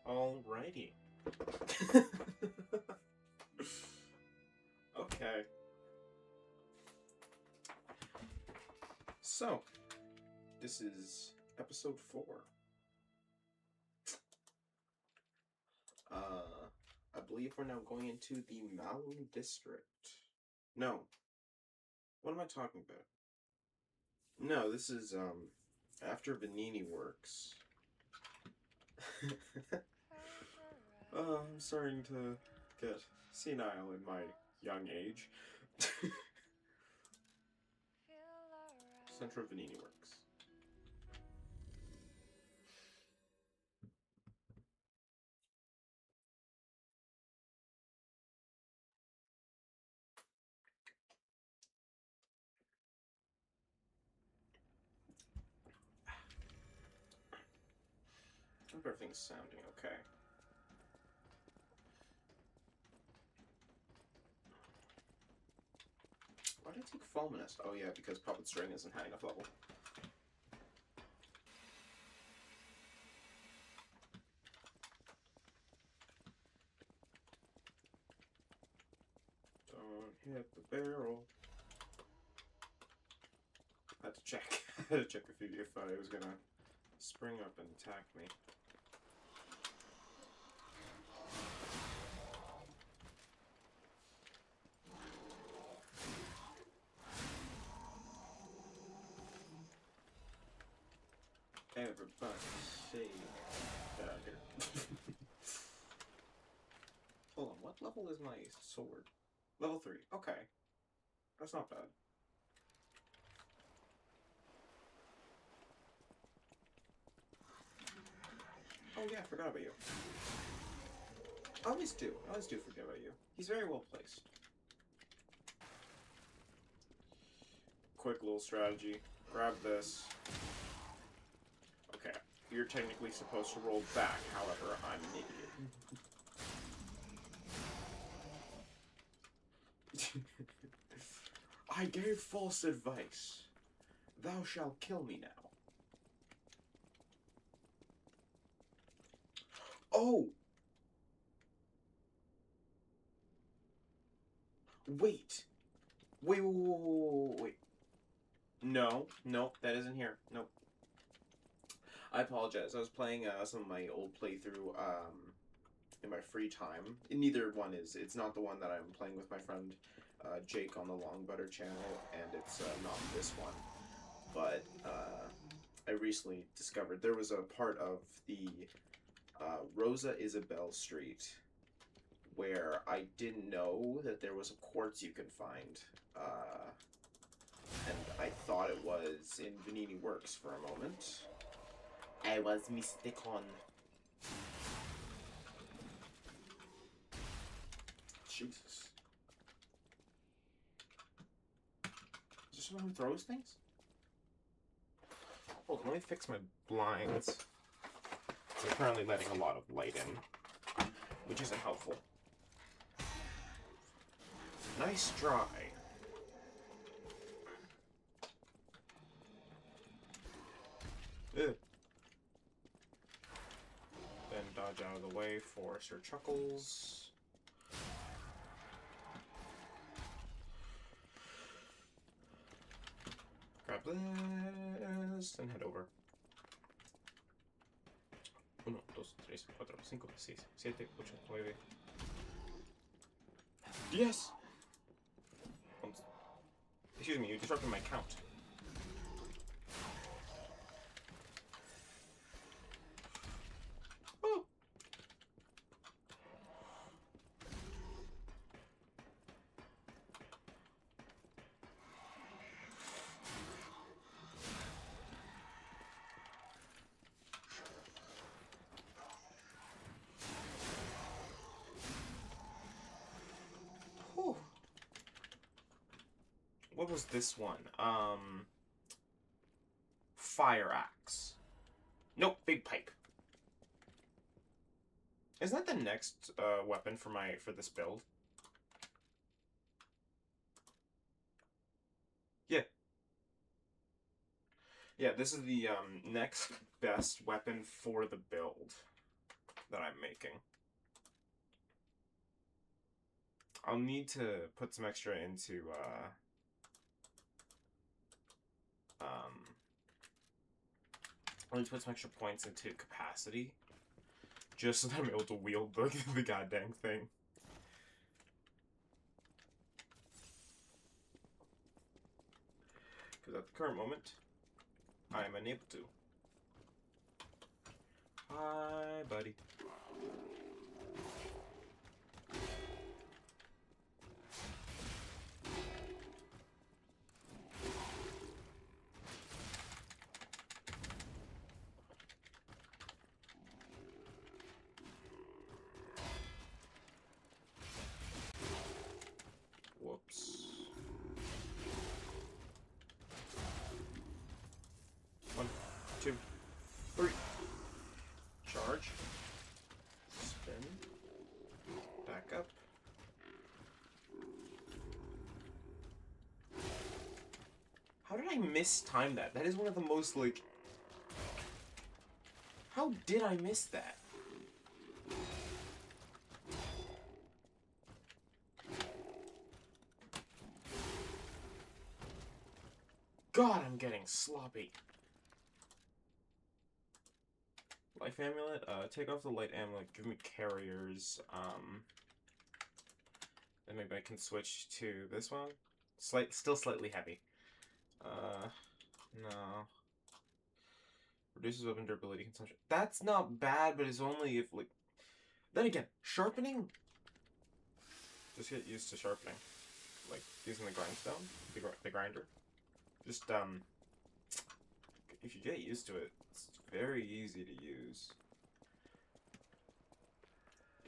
Alrighty. Okay. So, this is episode 4. I believe we're now going into the Malum district. No. What am I talking about? No, this is, after Vanini works. I'm starting to get senile in my young age. Center of Vanini works. I hope everything's sounding okay. Why did I take Fulminist? Oh yeah, because Puppet String isn't high enough level. Don't hit the barrel. I had to check. I had to check if I was gonna spring up and attack me. Everybody say dagger. Hold on, what level is my sword? Level 3. Okay. That's not bad. Oh yeah, I forgot about you. I always do. I always do forget about you. He's very well placed. Quick little strategy. Grab this. Okay, you're technically supposed to roll back, however, I'm an idiot. I gave false advice. Thou shalt kill me now. Oh! Wait. Wait. No, that isn't here. Nope. I apologize. I was playing some of my old playthrough in my free time. Neither one is. It's not the one that I'm playing with my friend Jake on the Long Butter channel, and it's not this one. But I recently discovered there was a part of the Rosa Isabel Street where I didn't know that there was a quartz you can find. And I thought it was in Vanini Works for a moment. I was mistaken. Jesus. Is there someone who throws things? Hold on, let me fix my blinds. I'm currently letting a lot of light in, which isn't helpful. Nice dry. Ugh. Then dodge out of the way for Sir Chuckles. Grab this and head over. 1, 2, 3, 4, 5, 6, 7, 8, 9. Yes! Excuse me, you disrupted my count. Oh! Whew. What was this one? Fire axe. Nope, big pipe. Isn't that the next weapon for this build? Yeah. Yeah, this is the next best weapon for the build. that I'm making. I'll need to put some extra into, I'll need to put some extra points into capacity, just so that I'm able to wield the goddamn thing. Because at the current moment, I am unable to. Hi, buddy. Whoops. 1, 2, 3. Charge. Spin. Back up. How did I mistime that? That is one of the most, like... How did I miss that? God, I'm getting sloppy. Life amulet, take off the light amulet, give me carriers, then maybe I can switch to this one. Still slightly heavy. No. Reduces weapon durability consumption. That's not bad, but it's only if, like... Then again, sharpening? Just get used to sharpening. Like, using the grindstone, the grinder. Just, if you get used to it, it's very easy to use.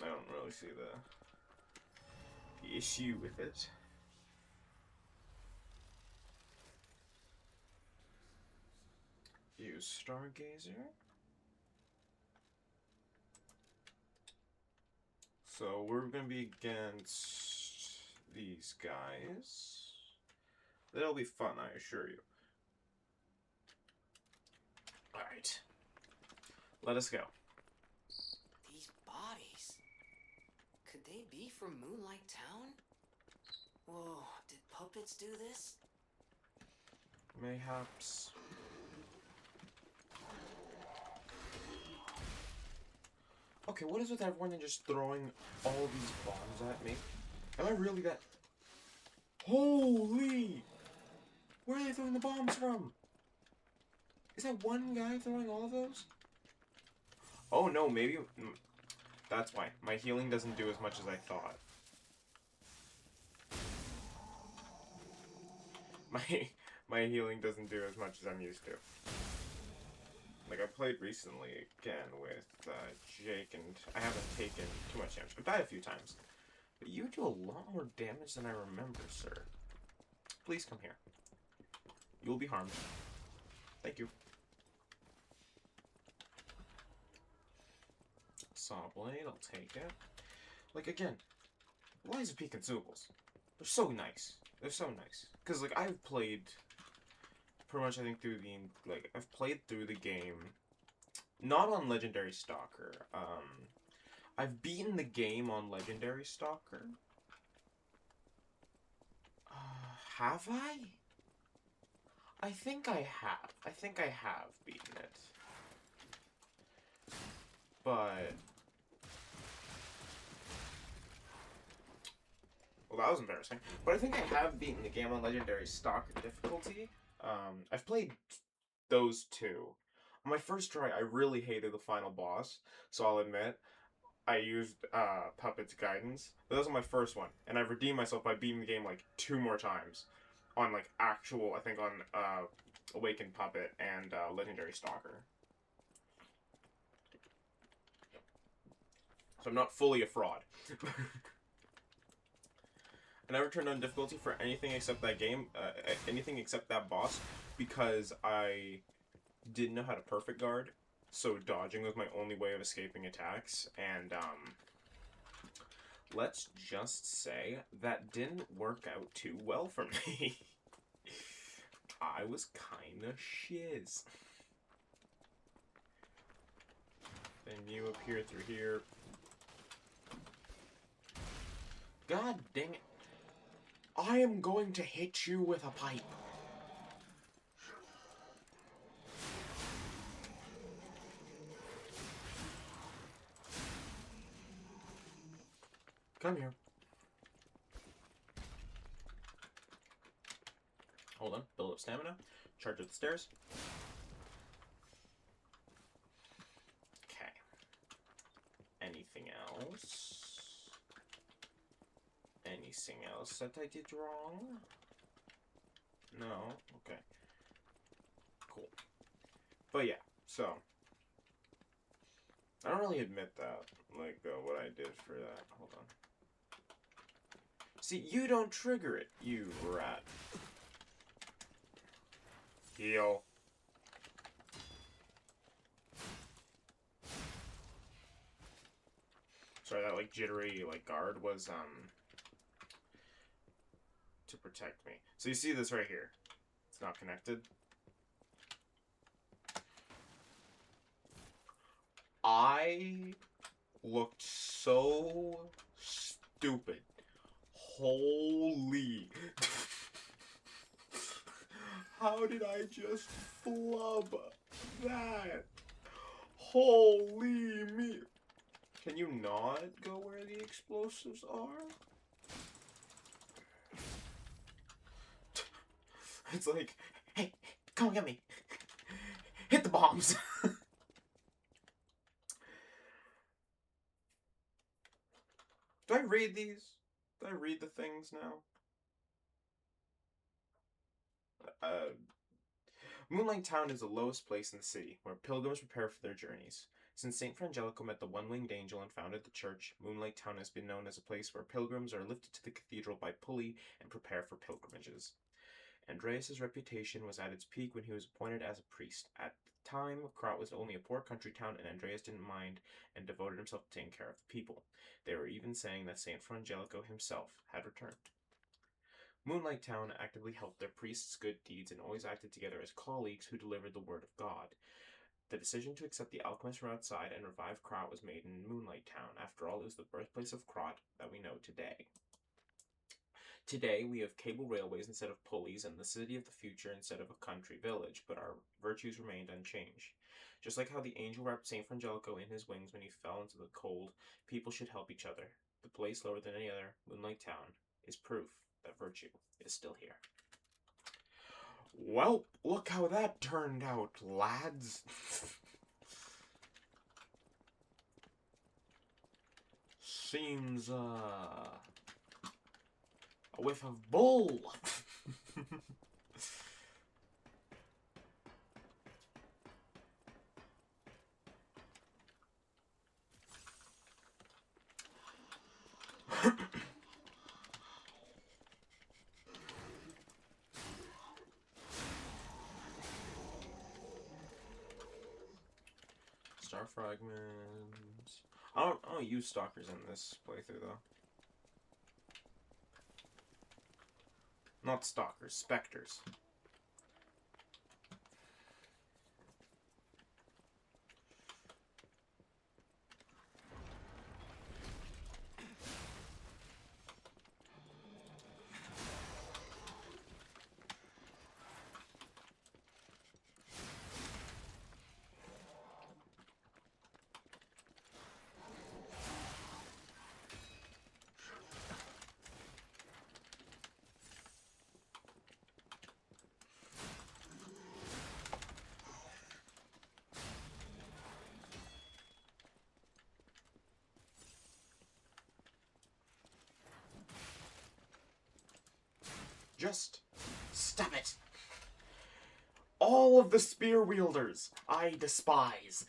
I don't really see the issue with it. Use Stargazer. So we're gonna be against these guys. It'll be fun, I assure you. Alright. Let us go. These bodies. Could they be from Moonlight Town? Whoa, did puppets do this? Mayhaps. Okay, what is with everyone and just throwing all these bombs at me? Am I really that... Holy! Where are they throwing the bombs from? Is that one guy throwing all of those? Oh no, maybe... That's why. My healing doesn't do as much as I thought. My healing doesn't do as much as I'm used to. Like, I played recently again with Jake, and I haven't taken too much damage. I've died a few times. But you do a lot more damage than I remember, sir. Please come here. You will be harmed. Thank you. Saw blade, I'll take it. Like, again, Liza P consumables. They're so nice. They're so nice. Because, like, I've played pretty much, I think, through the, like, I've played through the game, not on Legendary Stalker. I've beaten the game on Legendary Stalker. Have I? I think I have. I think I have beaten it. But... Well, that was embarrassing. But I think I have beaten the game on Legendary Stalker difficulty. I've played those two. On my first try, I really hated the final boss, so I'll admit, I used Puppet's Guidance. But that was my first one, and I've redeemed myself by beating the game like 2 more times. On like actual, I think on Awakened Puppet and Legendary Stalker. So I'm not fully a fraud. I never turned on difficulty for anything except that game, anything except that boss, because I didn't know how to perfect guard, so dodging was my only way of escaping attacks, and let's just say that didn't work out too well for me. I was kinda shiz. Then from you up here through here. God dang it. I am going to hit you with a pipe. Come here. Hold on. Build up stamina. Charge up the stairs. Okay. Anything else? Anything else that I did wrong? No? Okay. Cool. But yeah, so. I don't really admit that, like, what I did for that. Hold on. See, you don't trigger it, you rat. Heal. Sorry, that, like, jittery, like, guard was, to protect me. So you see this right here. It's not connected. I looked so stupid. Holy. How did I just flub that? Holy me. Can you not go where the explosives are? It's like, hey, come and get me. Hit the bombs. Do I read these? Do I read the things now? Moonlight Town is the lowest place in the city, where pilgrims prepare for their journeys. Since St. Frangelico met the one-winged angel and founded the church, Moonlight Town has been known as a place where pilgrims are lifted to the cathedral by pulley and prepare for pilgrimages. Andreas' reputation was at its peak when he was appointed as a priest. At the time, Krat was only a poor country town, and Andreas didn't mind and devoted himself to taking care of the people. They were even saying that St. Frangelico himself had returned. Moonlight Town actively helped their priests' good deeds and always acted together as colleagues who delivered the word of God. The decision to accept the alchemist from outside and revive Krat was made in Moonlight Town. After all, it was the birthplace of Krat that we know today. Today, we have cable railways instead of pulleys and the city of the future instead of a country village, but our virtues remained unchanged. Just like how the angel wrapped St. Frangelico in his wings when he fell into the cold, people should help each other. The place lower than any other, Moonlight Town, is proof that virtue is still here. Well, look how that turned out, lads. Seems, a whiff of bull. Star fragments. I don't use stalkers in this playthrough though. Not stalkers, specters. Just stop it. All of the spear wielders I despise.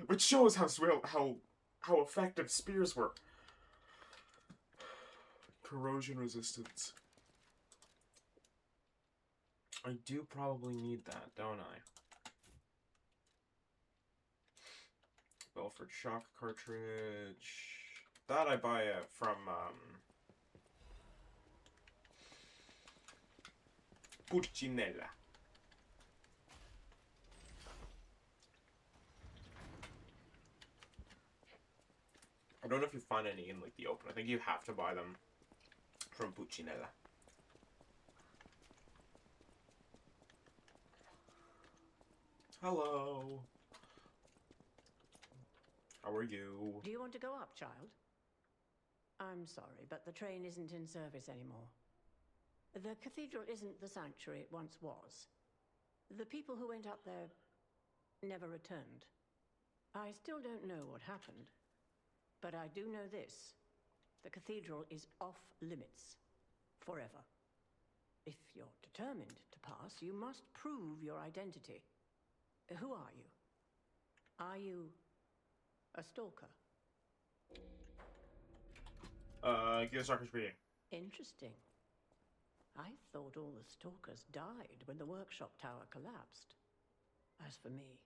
Which shows how effective spears were. Corrosion resistance. I do probably need that, don't I? Belford shock cartridge. That I buy from Pulcinella. don't know if you find any in like the open. I think you have to buy them from Puccinella. Hello. How are you? Do you want to go up, child? I'm sorry, but the train isn't in service anymore. The cathedral isn't the sanctuary it once was. The people who went up there never returned. I still don't know what happened, but I do know this. The cathedral is off limits. Forever. If you're determined to pass, you must prove your identity. Who are you? Are you a stalker? Give Sarkis reading. Interesting. I thought all the stalkers died when the workshop tower collapsed. As for me,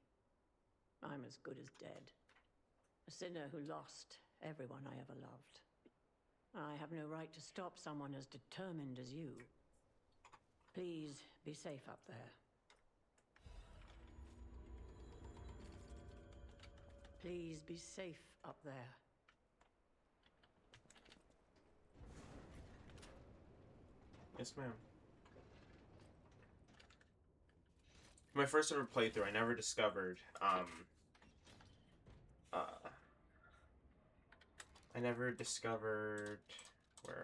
I'm as good as dead. A sinner who lost everyone I ever loved. I have no right to stop someone as determined as you. Please be safe up there. Please be safe up there. Yes, ma'am. My first ever playthrough, I never discovered,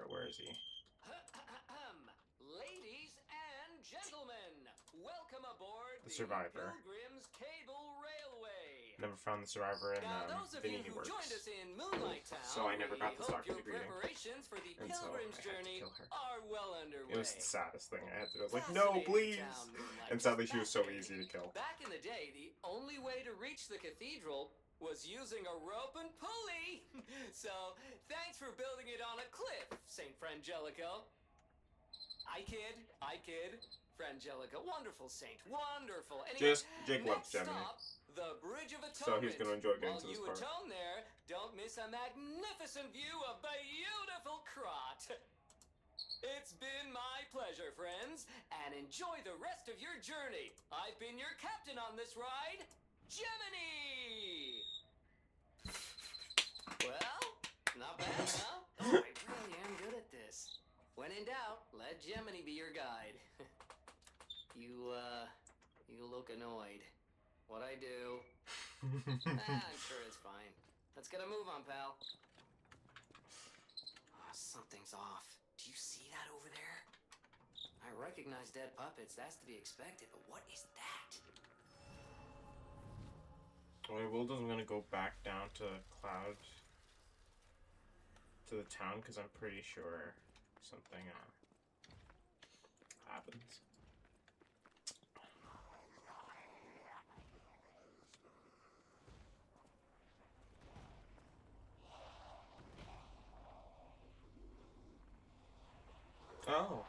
where is he? Ladies and gentlemen, welcome aboard The Survivor. Pilgrim's Cable Railway. Never found the Survivor in, Now, those of you Vinny who Works. joined us in Moonlight Town, So I never got the hope Sarkis your reading. preparations for the And so Pilgrim's I had to journey kill her. are well underway. It was the saddest thing I had to do. I was like, no, Fascinating please! town, Moonlight. And sadly, she was so Fascinating. easy to kill. Back in the day, the only way to reach the cathedral was using a rope and pulley. So, thanks for building it on a cliff, St. Frangelico. I kid. Frangelico, wonderful saint, wonderful. Anyway, Jake loves next Gemini. stop, the Bridge of Atonement. So he's gonna enjoy getting While to this you part. atone there, don't miss a magnificent view of beautiful Krat. It's been my pleasure, friends, and enjoy the rest of your journey. I've been your captain on this ride, Gemini! Well, not bad, huh? Oh, I really am good at this. When in doubt, let Gemini be your guide. You look annoyed. What I do? I'm sure it's fine. Let's get a move on, pal. Oh, something's off. Do you see that over there? I recognize dead puppets. That's to be expected, but what is that? Well, I'm gonna go back down to Cloud, to the town, because I'm pretty sure something happens. Oh.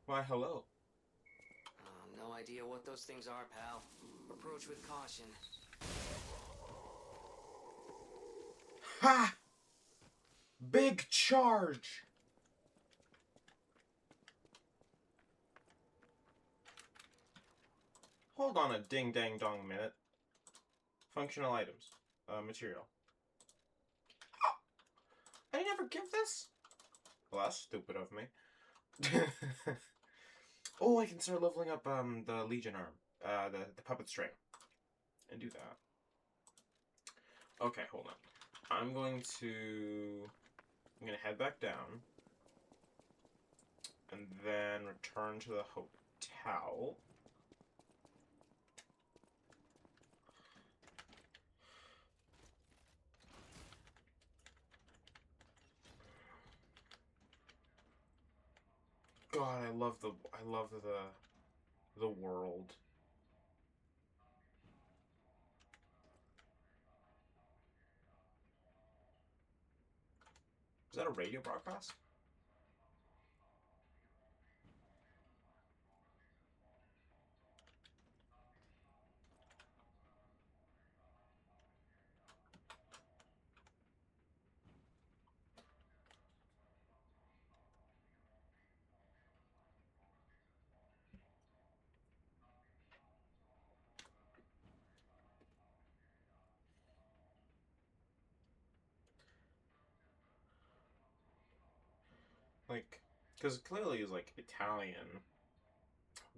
Why, hello. No idea what those things are, pal. Approach with caution. Ha! Big charge! Hold on a ding-dang-dong minute. Functional items. Material. I never give this? Well, that's stupid of me. Oh, I can start leveling up the Legion arm. The puppet string. And do that. Okay, hold on. I'm gonna head back down. And then return to the hotel. God, I love the world. Is that a radio broadcast? Like, because clearly he's, like, Italian,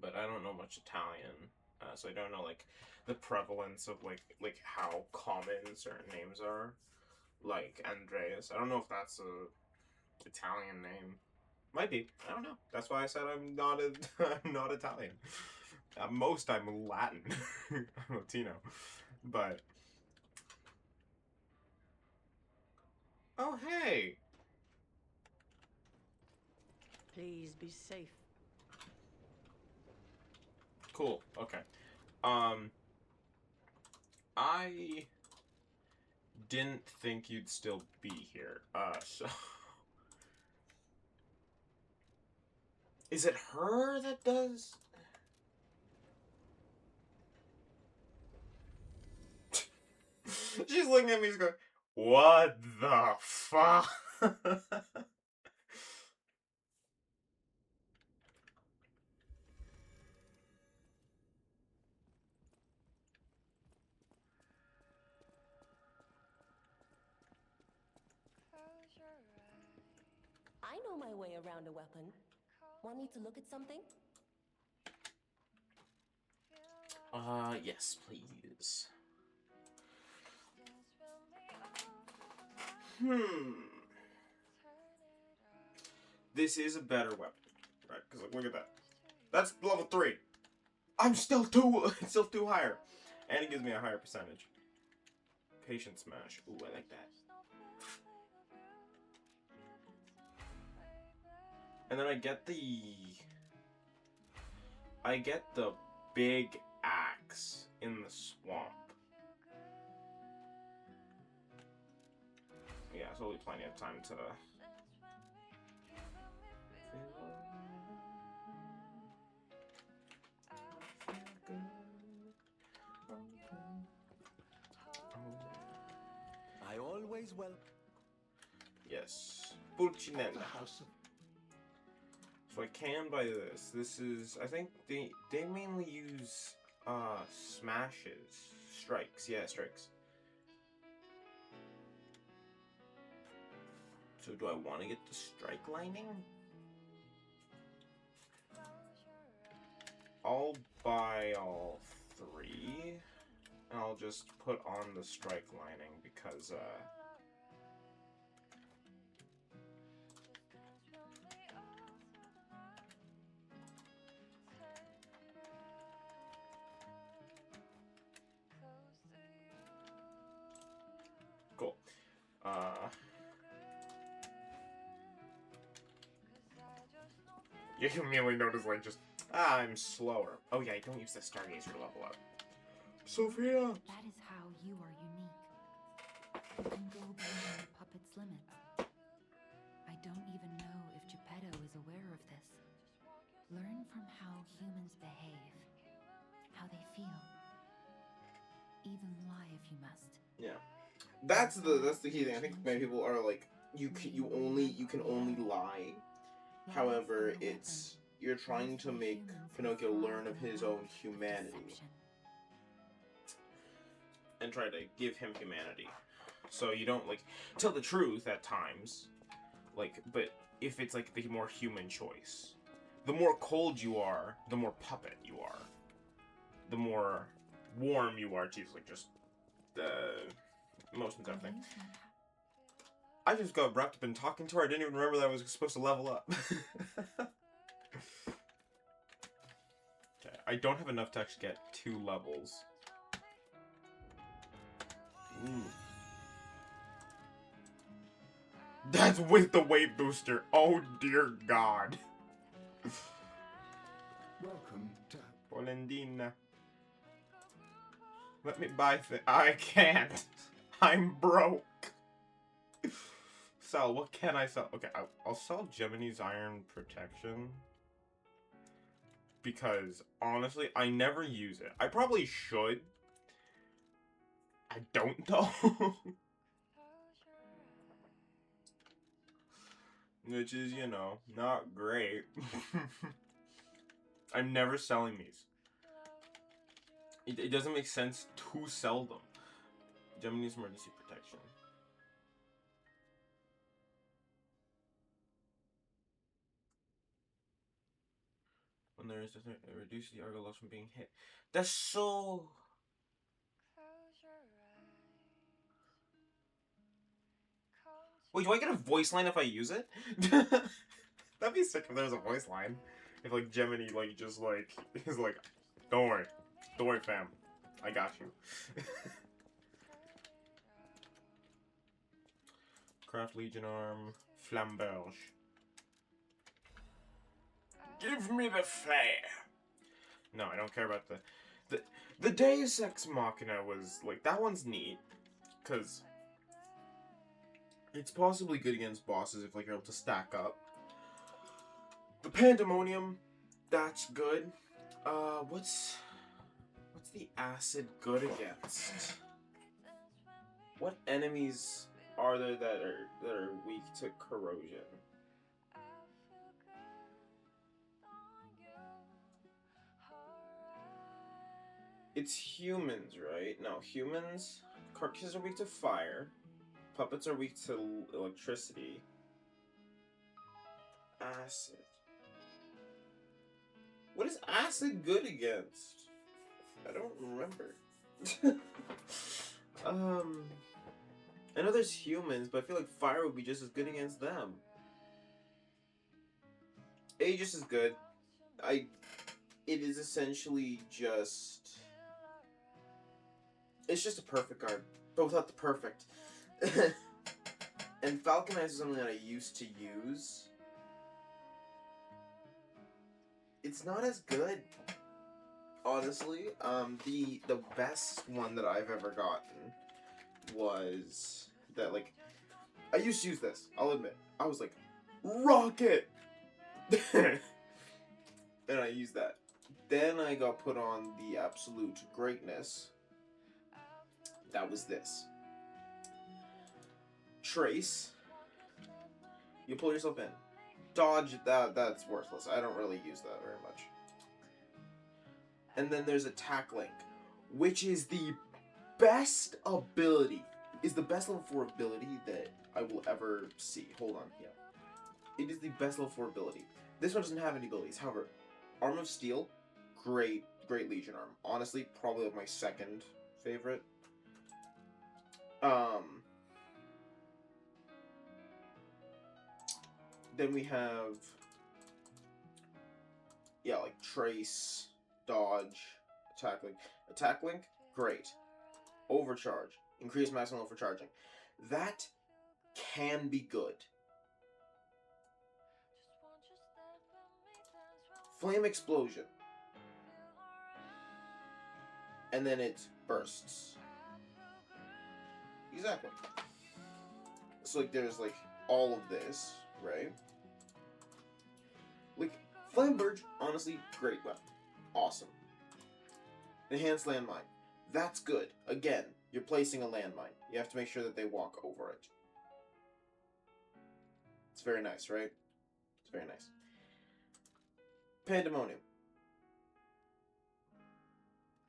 but I don't know much Italian, so I don't know, like, the prevalence of, like how common certain names are. Like, Andreas. I don't know if that's a Italian name. Might be. I don't know. That's why I said I'm not I'm not Italian. At most, I'm Latin. I'm Latino. But... Oh, hey! Please be safe. Cool. Okay. I didn't think you'd still be here. So... Is it her that does... She's looking at me, she's going, what the fuck? I know my way around a weapon. Want me to look at something? Yes, please. This is a better weapon, right? Because like, look at that. That's level 3. I'm still too higher, and it gives me a higher percentage. Patient smash. Ooh, I like that. And then I get the big axe in the swamp. Yeah, it's only plenty of time to... I always welcome. Yes. Pulcinella. So I can buy this. This is... I think they mainly use smashes. Strikes. Yeah, strikes. So do I want to get the strike lining? I'll buy all 3. And I'll just put on the strike lining because cool. You immediately notice, like, just, I'm slower. Oh yeah, I don't use the Stargazer to level up. Sophia! That is how you are unique. You can go beyond the puppet's limits. I don't even know if Geppetto is aware of this. Learn from how humans behave, how they feel. Even lie if you must. Yeah. That's the key thing. I think many people are like, you can only lie. However, it's you're trying to make Pinocchio learn of his own humanity and try to give him humanity. So you don't like tell the truth at times, like, but if it's like the more human choice, the more cold you are, the more puppet you are. The more warm you are, geez, like just emotions, everything. I just got wrapped up in talking to her. I didn't even remember that I was supposed to level up. Okay, I don't have enough to actually get 2 levels. Ooh. That's with the weight booster. Oh dear God. Welcome to Polendina. Let me buy I can't. I'm broke. Sell. What can I sell? Okay, I'll sell Gemini's Iron Protection. Because, honestly, I never use it. I probably should. I don't, though. Which is, you know, not great. I'm never selling these. It doesn't make sense to sell them. Gemini's Emergency Protection. When there is it reduces the argo loss from being hit. That's so. Wait, do I get a voice line if I use it? That'd be sick if there was a voice line. If like Gemini like just like is like, don't worry, fam, I got you. Craft Legion Arm, Flamberge. Give me the flare. No, I don't care about the Deus Ex Machina was like that one's neat, cause it's possibly good against bosses if like you're able to stack up. The Pandemonium, that's good. What's the acid good against? What enemies are there that are weak to corrosion? It's humans, right? No, humans. Carcasses are weak to fire. Puppets are weak to electricity. Acid. What is acid good against? I don't remember. I know there's humans, but I feel like fire would be just as good against them. Aegis is good. It is essentially just... It's just a perfect card, but without the perfect. And Falconize is something that I used to use. It's not as good, honestly. The best one that I've ever gotten was that, like, I used to use this, I'll admit. I was like, rocket! And I used that. Then I got put on the absolute greatness. That was this. Trace. You pull yourself in. Dodge, that's worthless. I don't really use that very much. And then there's Attack Link, which is the best ability. Is the best level 4 ability that I will ever see. Hold on, yeah. It is the best level 4 ability. This one doesn't have any abilities. However, Arm of Steel, great Legion Arm. Honestly, probably my second favorite. Then we have, yeah, like Trace, Dodge, Attack Link. Attack Link, great. Overcharge, increase maximum level for charging. That can be good. Flame Explosion. And then it bursts. Exactly. So like there's like all of this, right? Like Flame Burge, honestly, great weapon. Awesome. Enhanced Landmine. That's good. Again, you're placing a landmine. You have to make sure that they walk over it. It's very nice, right? It's very nice. Pandemonium.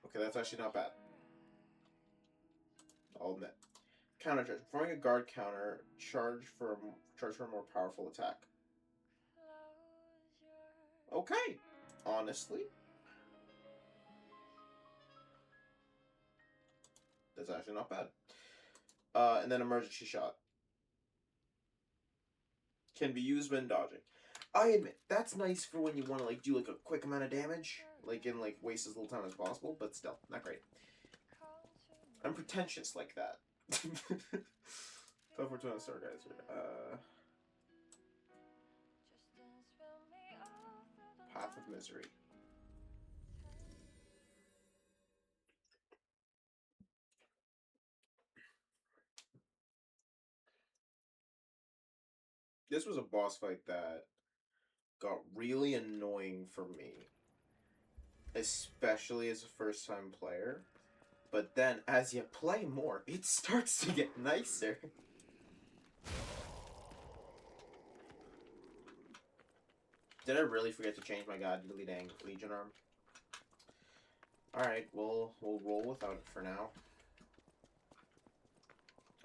Okay, that's actually not bad. I'll admit. Counter charge. Performing a guard counter, charge for a more powerful attack. Okay. Honestly. That's actually not bad. And then emergency shot. Can be used when dodging. I admit, that's nice for when you want to like do like a quick amount of damage. Like and like waste as little time as possible, but still, not great. I'm pretentious like that. 12 for 2 on Stargazer. Path of Misery. This was a boss fight that got really annoying for me. Especially as a first-time player. But then, as you play more, it starts to get nicer. Did I really forget to change my godly dang Legion Arm? Alright, we'll roll without it for now.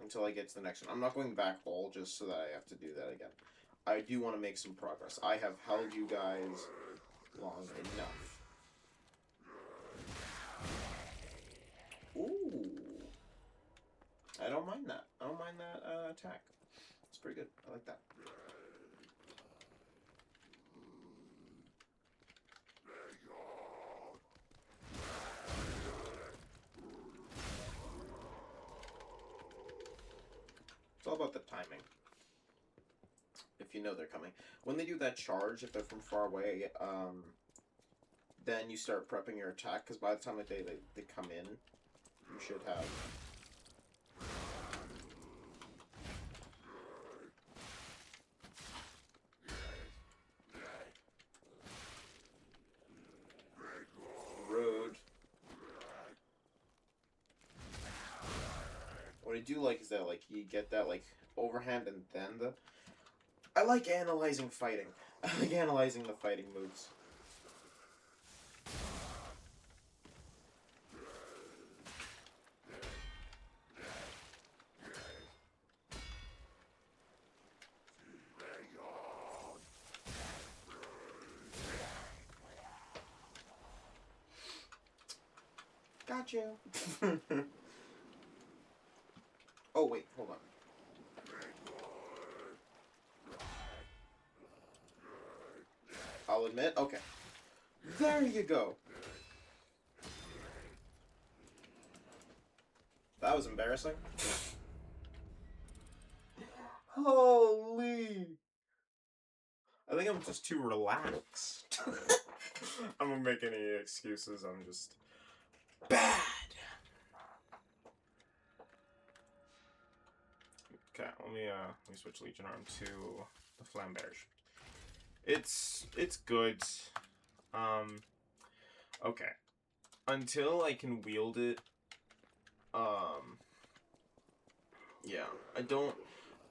Until I get to the next one. I'm not going back all just so that I have to do that again. I do want to make some progress. I have held you guys long enough. Ooh. I don't mind that. I don't mind that attack. It's pretty good. I like that. It's all about the timing. If you know they're coming. When they do that charge, if they're from far away, then you start prepping your attack, because by the time they come in, you should have... Rude. What I do like is that, like, you get that, like, overhand and then the... I like analyzing fighting. I like analyzing the fighting moves. Got you. Oh, wait, hold on. I'll admit, okay. There you go. That was embarrassing. Holy. I think I'm just too relaxed. I'm gonna make any excuses, I'm just bad. Okay, let me switch Legion Arm to the Flamberge. It's good. Okay. Until I can wield it, yeah,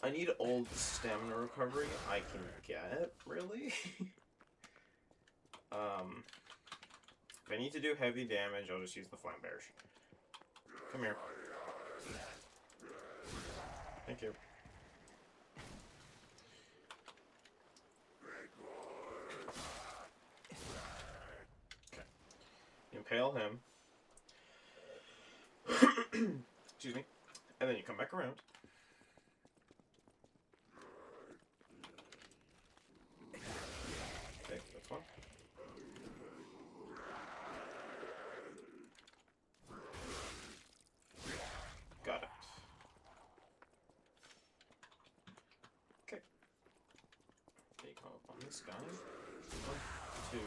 I need all the stamina recovery I can get, really. If I need to do heavy damage, I'll just use the Flamberge. Come here. Thank you. Okay. Impale him. Excuse me. And then you come back around. Okay, that's one. Got it. Okay. Then you come up on this guy. 1, 2, 3.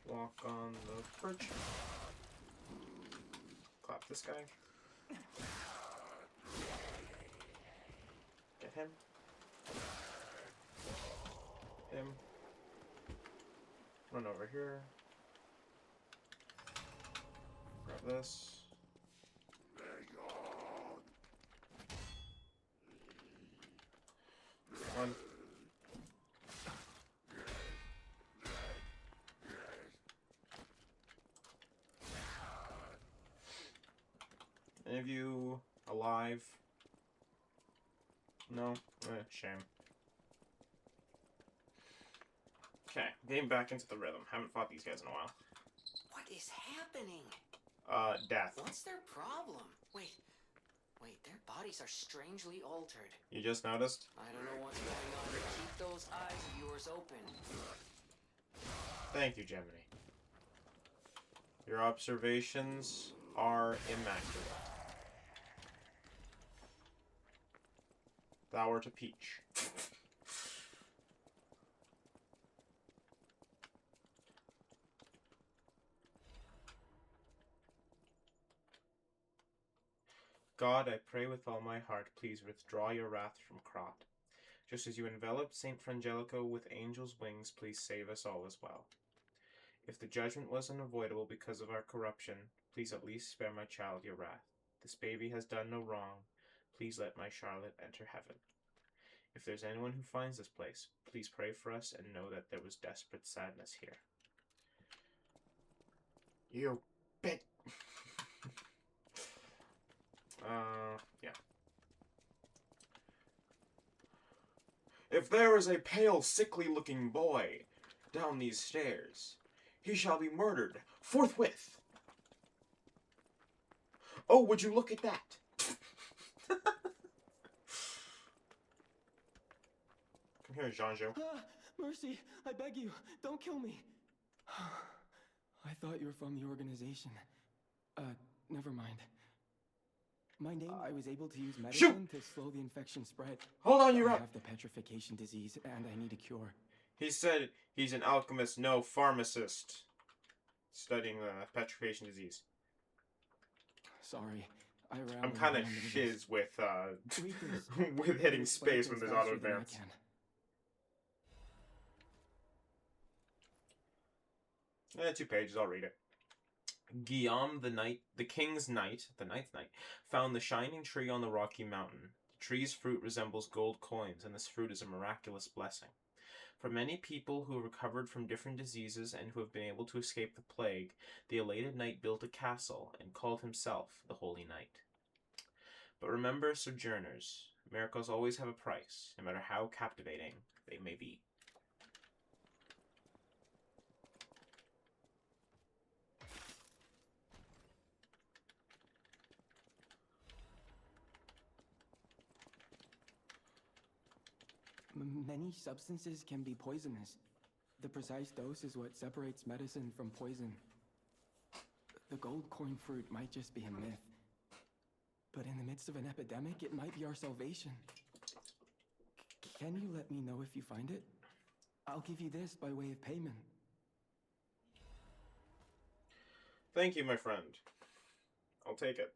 Walk on the perch. Clap this guy. Get him. Him. Run over here. Grab this. One. Any of you alive? No? Shame. Okay, getting back into the rhythm. Haven't fought these guys in a while. What is happening? Death. What's their problem? Wait, their bodies are strangely altered. You just noticed? I don't know what's going on, but keep those eyes of yours open. Thank you, Gemini. Your observations are immaculate. Thou art a peach. God, I pray with all my heart, please withdraw your wrath from Krat. Just as you enveloped Saint Frangelico with angels' wings, please save us all as well. If the judgment was unavoidable because of our corruption, please at least spare my child your wrath. This baby has done no wrong. Please let my Charlotte enter heaven. If there's anyone who finds this place, please pray for us and know that there was desperate sadness here. You bit. Yeah. If there is a pale, sickly-looking boy down these stairs, he shall be murdered forthwith. Oh, would you look at that? Come here, Jean-Jo. Mercy, I beg you, don't kill me. I thought you were from the organization. Never mind. My name, I was able to use medicine to slow the infection spread. Hold on, you're I up. have the petrification disease, and I need a cure. He said he's an alchemist, no pharmacist. Studying the petrification disease. Sorry, I ran. I'm kind of shiz with with hitting space when there's auto advance. 2 pages, I'll read it. Guillaume the king's knight, the ninth knight, found the shining tree on the rocky mountain. The tree's fruit resembles gold coins, and this fruit is a miraculous blessing. For many people who have recovered from different diseases and who have been able to escape the plague, the elated knight built a castle and called himself the Holy Knight. But remember, sojourners, miracles always have a price, no matter how captivating they may be. Many substances can be poisonous. The precise dose is what separates medicine from poison. The gold coin fruit might just be a myth. But in the midst of an epidemic, it might be our salvation. Can you let me know if you find it? I'll give you this by way of payment. Thank you, my friend. I'll take it.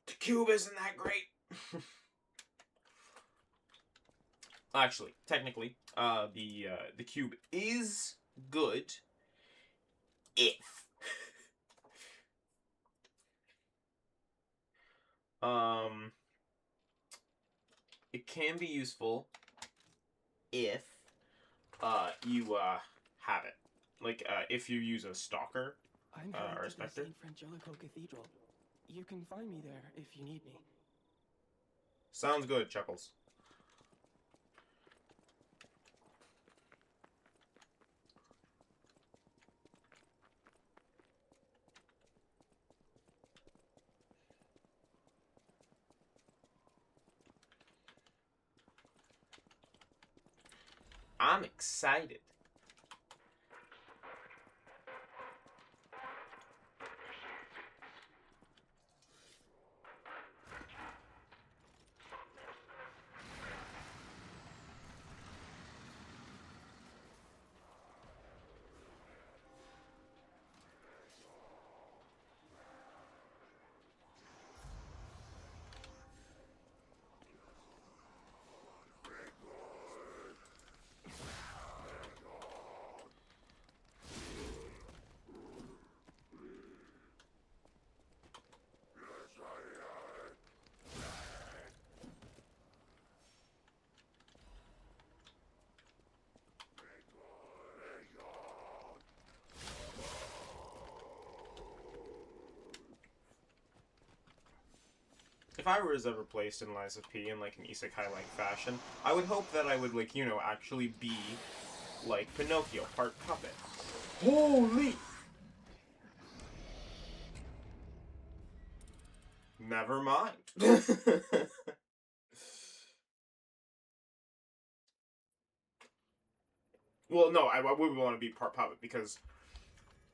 The cube isn't that great. Actually, technically, the cube is good if it can be useful if you have it. Like if you use a stalker I'm or a headed to the specter. St. Frangelico Cathedral. You can find me there if you need me. Sounds good, Chuckles. I'm excited. If I was ever placed in Lies of P in like an isekai-like fashion, I would hope that I would like, you know, actually be like Pinocchio, part puppet. Holy! Never mind. Well, no, I would want to be part puppet because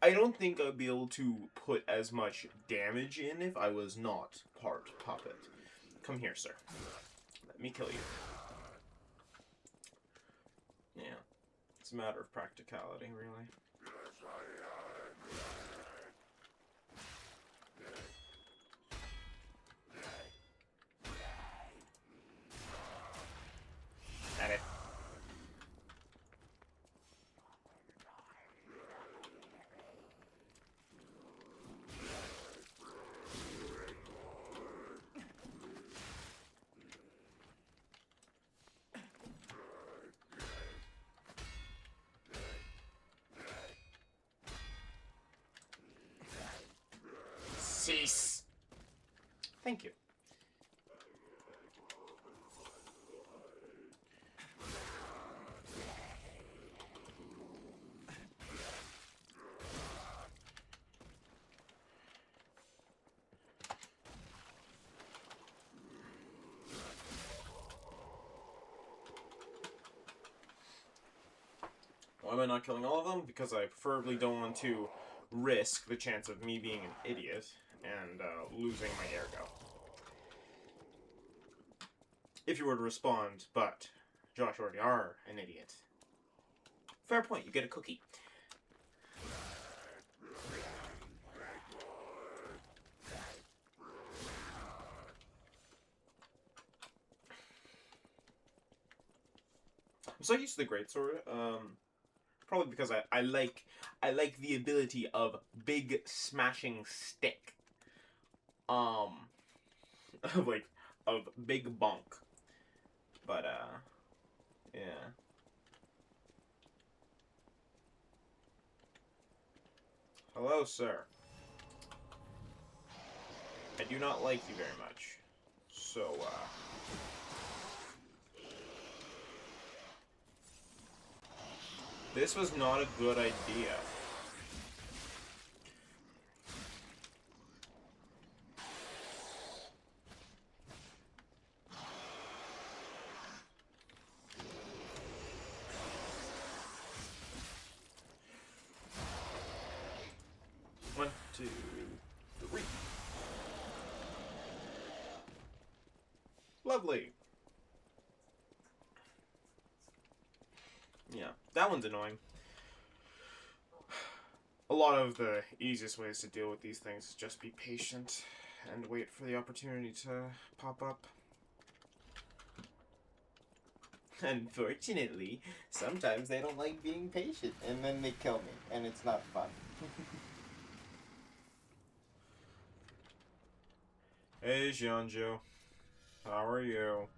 I don't think I'd be able to put as much damage in if I was not part puppet. Come here, sir. Let me kill you. Yeah. It's a matter of practicality, really. At it. Cease. Thank you. Why am I not killing all of them? Because I preferably don't want to risk the chance of me being an idiot and losing my ergo. If you were to respond, but Josh, you already are an idiot. Fair point, you get a cookie. I'm so used to the greatsword, probably because I like the ability of big smashing stick. Of of big bonk. But yeah. Hello, sir. I do not like you very much. So, this was not a good idea. One, two, three. Lovely. Yeah, that one's annoying. A lot of the easiest ways to deal with these things is just be patient and wait for the opportunity to pop up. Unfortunately, sometimes they don't like being patient, and then they kill me, and it's not fun. Hey, Xianzhu. How are you?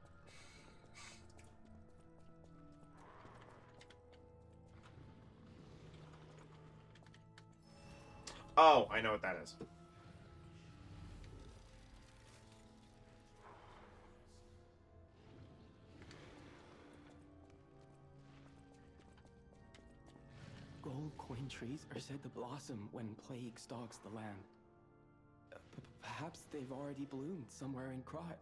Oh, I know what that is. Gold coin trees are said to blossom when plague stalks the land. Perhaps they've already bloomed somewhere in Krat.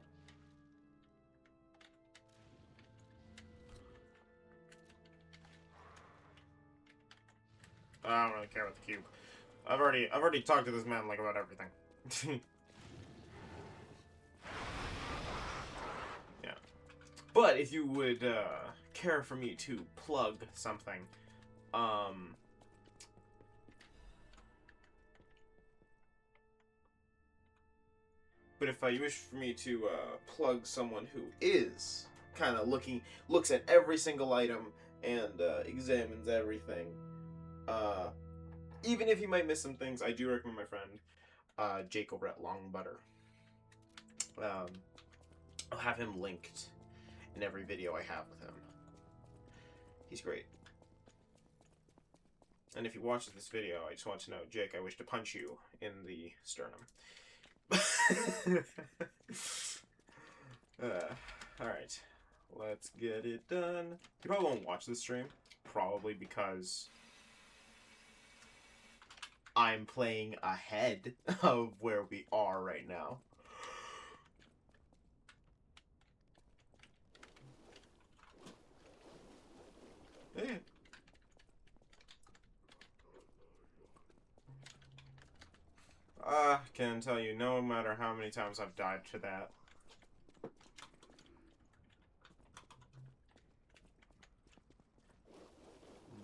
I don't really care about the cube. I've already talked to this man like about everything. Yeah. But if you would care for me to plug something, but if you wish for me to plug someone who is kind of looks at every single item and examines everything, even if you might miss some things, I do recommend my friend Jake over at Long Butter. I'll have him linked in every video I have with him. He's great. And if you watch this video, I just want to know, Jake, I wish to punch you in the sternum. Alright. Let's get it done. You probably won't watch this stream. Probably because I'm playing ahead of where we are right now. Yeah. Can tell you, no matter how many times I've died to that.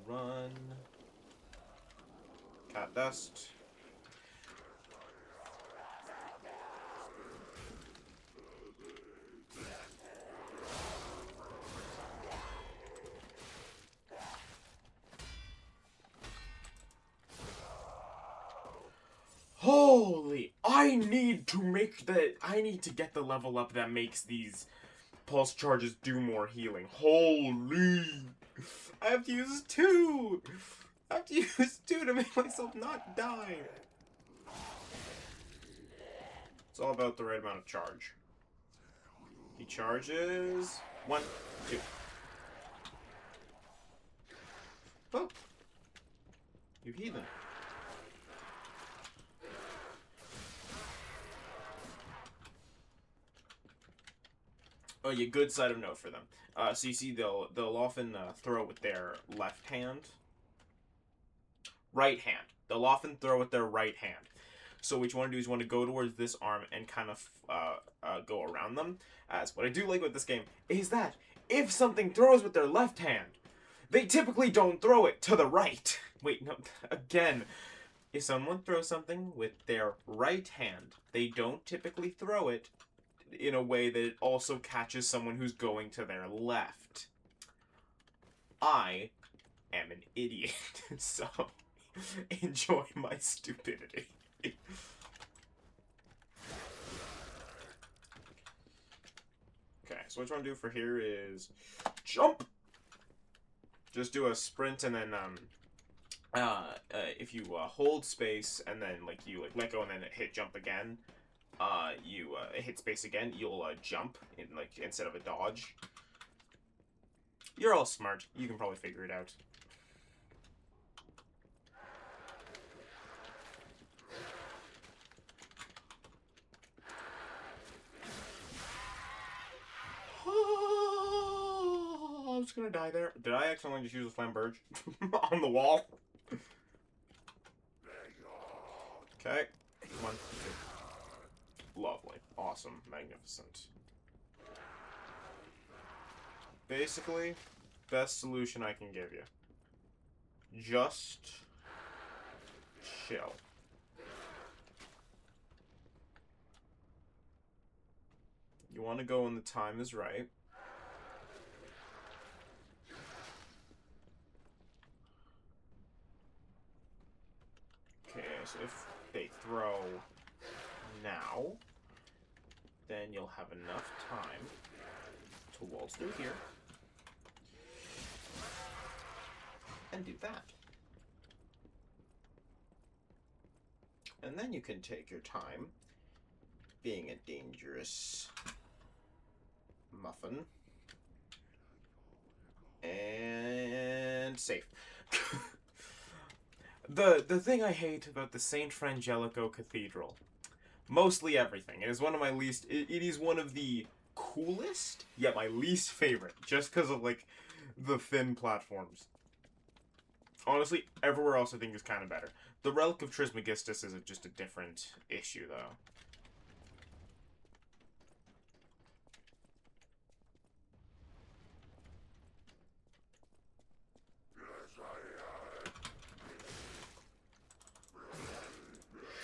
Run. Cat dust. Holy! I need to get the level up that makes these pulse charges do more healing. Holy! I have to use 2! I have to use 2 to make myself not die. It's all about the right amount of charge. He charges 1, 2. Oh! You heathen. Oh, yeah, good side of note for them. So you see, they'll often throw with their left hand, right hand. They'll often throw with their right hand. So what you want to do is you want to go towards this arm and kind of go around them. As what I do like with this game is that if something throws with their left hand, they typically don't throw it to the right. Wait, no, again. If someone throws something with their right hand, they don't typically throw it in a way that it also catches someone who's going to their left. I am an idiot, so enjoy my stupidity. Okay, so what you want to do for here is jump. Just do a sprint and then if you hold space and then you let go and then hit jump again, you hit space again, you'll jump in instead of a dodge. You're all smart. You can probably figure it out. I was gonna die there. Did I accidentally just use a flamberge on the wall? Okay. 1, 2. Lovely. Awesome. Magnificent. Basically, best solution I can give you. Just chill. You want to go when the time is right. Okay, so if they throw now, then you'll have enough time to waltz through here and do that. And then you can take your time, being a dangerous muffin, and safe. The thing I hate about the St. Frangelico Cathedral, mostly everything, it is one of my least, it is one of the coolest, yet my least favorite, just because of, the thin platforms. Honestly, everywhere else I think is kind of better. The Relic of Trismegistus is just a different issue, though.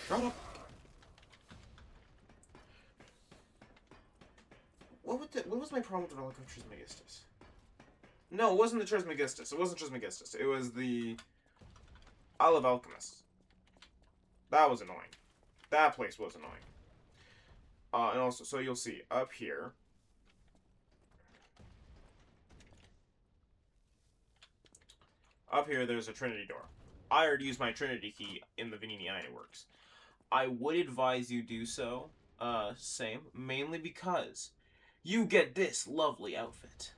Shut up! What was my problem with the Relic of Trismegistus? No, it wasn't the Trismegistus. It wasn't Trismegistus. It was the Isle of Alchemists. That was annoying. That place was annoying. And also, so you'll see, up here, there's a Trinity door. I already used my Trinity key in the Vanini Ironworks. I would advise you do so, same, mainly because you get this lovely outfit.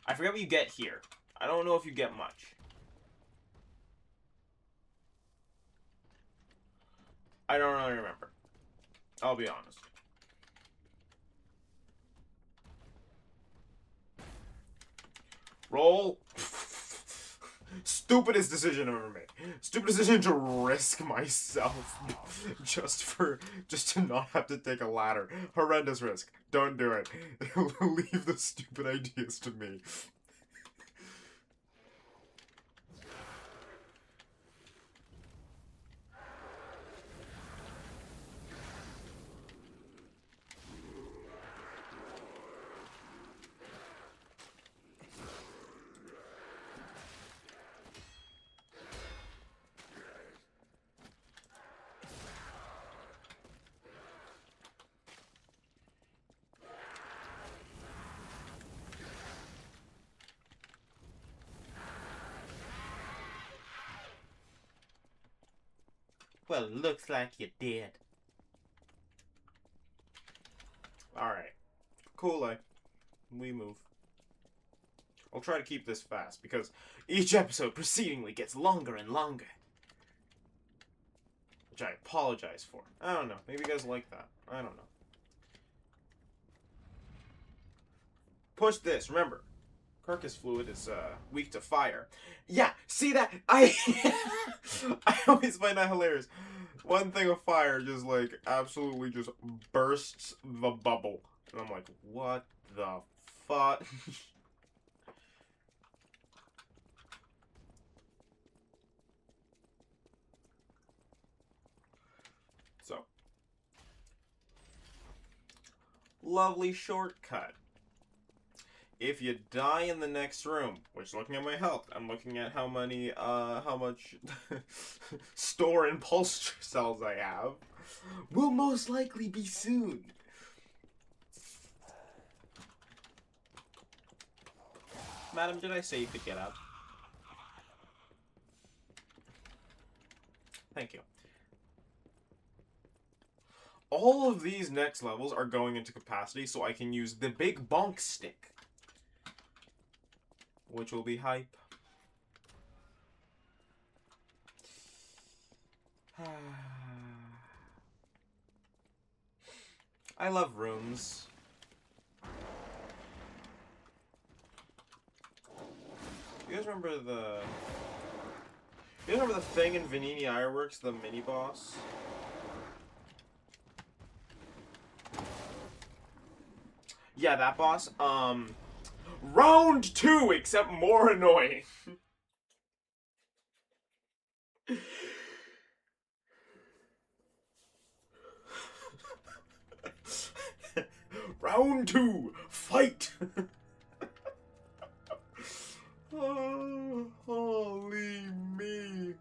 I forget what you get here. I don't know if you get much. I don't really remember. I'll be honest. Roll. Stupidest decision I've ever made. Stupid decision to risk myself just to not have to take a ladder. Horrendous risk. Don't do it. Leave the stupid ideas to me. Well, looks like you did. Alright. Cool, we move. I'll try to keep this fast, because each episode proceedingly gets longer and longer. Which I apologize for. I don't know. Maybe you guys like that. I don't know. Push this. Remember, Carcass fluid is weak to fire. Yeah, see that? I I always find that hilarious. One thing of fire just like absolutely just bursts the bubble. And I'm like, what the fuck? So, lovely shortcut. If you die in the next room, which looking at my health, I'm looking at how much store impulse cells I have, will most likely be soon. Madam, did I say you could get up? Thank you. All of these next levels are going into capacity, so I can use the big bonk stick, which will be hype. I love rooms. You guys remember the... You guys remember the thing in Vanini Ironworks, the mini-boss? Yeah, that boss. Round 2, except more annoying. Round 2, fight! Oh, holy me.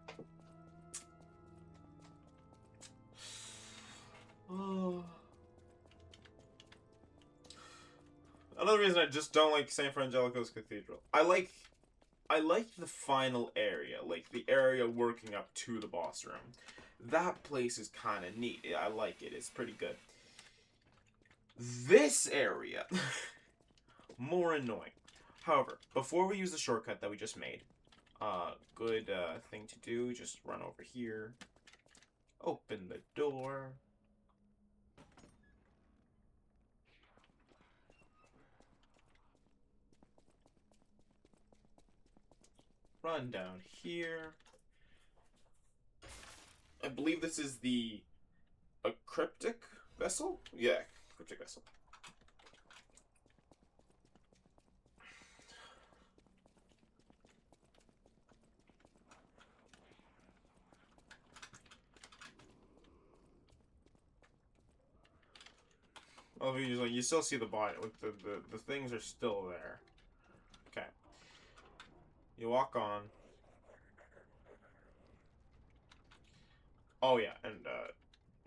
Oh. Another reason I just don't like St. Frangelico's Cathedral. I like the final area, like the area working up to the boss room. That place is kind of neat. I like it. It's pretty good. This area, more annoying. However, before we use the shortcut that we just made, good thing to do, just run over here, open the door. Run down here. I believe this is a cryptic vessel? Yeah, cryptic vessel. Oh, you still see the body. Like the things are still there. Okay. You walk on. Oh yeah, and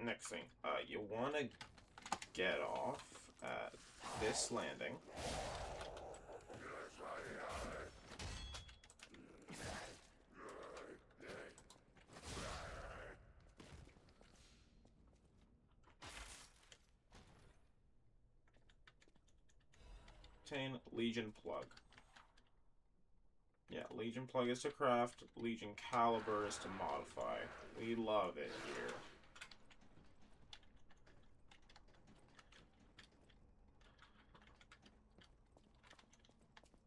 next thing, you want to get off at this landing. Obtain Legion plug. Yeah, Legion plug is to craft, Legion caliber is to modify. We love it here.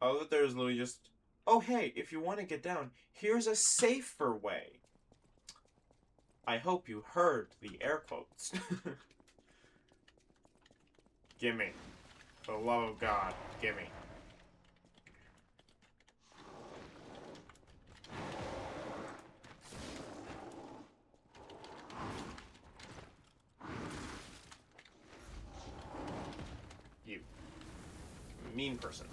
Oh, that there's literally just... Oh, hey, if you want to get down, here's a safer way. I hope you heard the air quotes. Gimme. For the love of God, gimme. You. Mean person.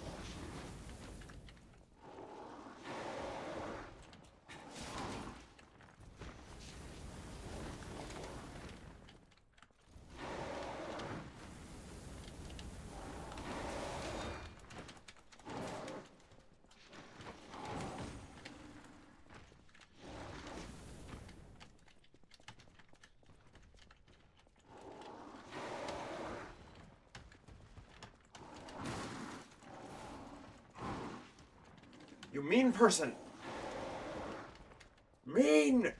You mean person! Mean!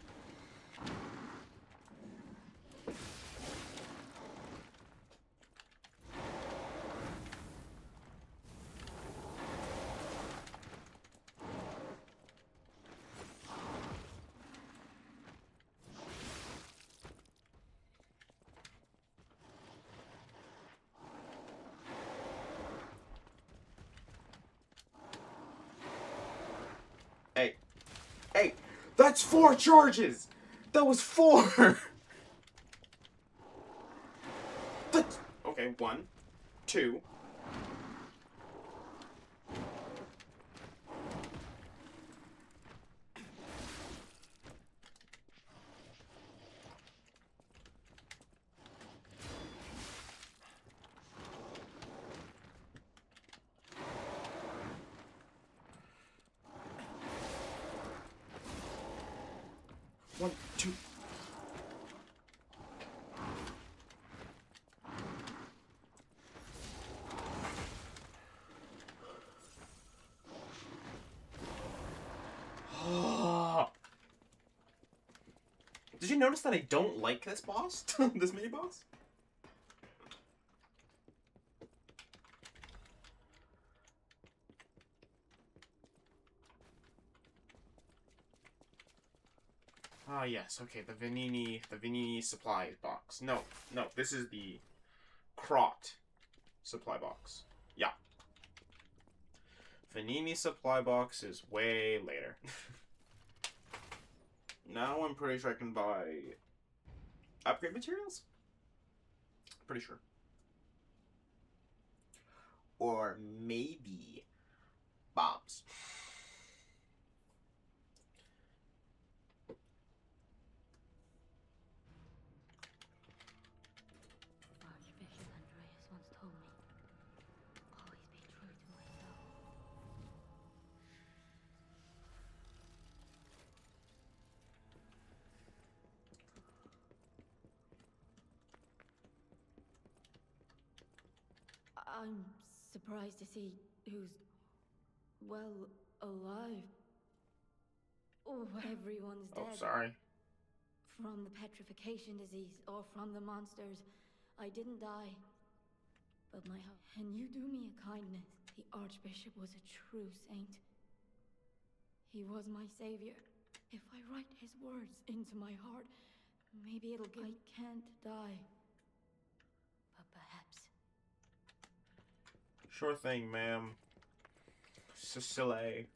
That's 4 charges! That was 4! That's... Okay, 1, 2... One, two. Did you notice that I don't like this boss? This mini boss? Ah, yes, okay, the Vanini supply box. No, this is the Krat supply box. Yeah. Vanini supply box is way later. Now I'm pretty sure I can buy upgrade materials? Pretty sure. Or maybe bombs. Archbishop Andreas once told me, always be true to myself. I'm surprised to see who's, well, alive. Oh, everyone's dead. Oh, sorry. From the petrification disease or from the monsters. I didn't die. But my heart. And you do me a kindness. The Archbishop was a true saint. He was my savior. If I write his words into my heart, maybe it'll give. I can't die. But perhaps. Sure thing, ma'am. Cecile.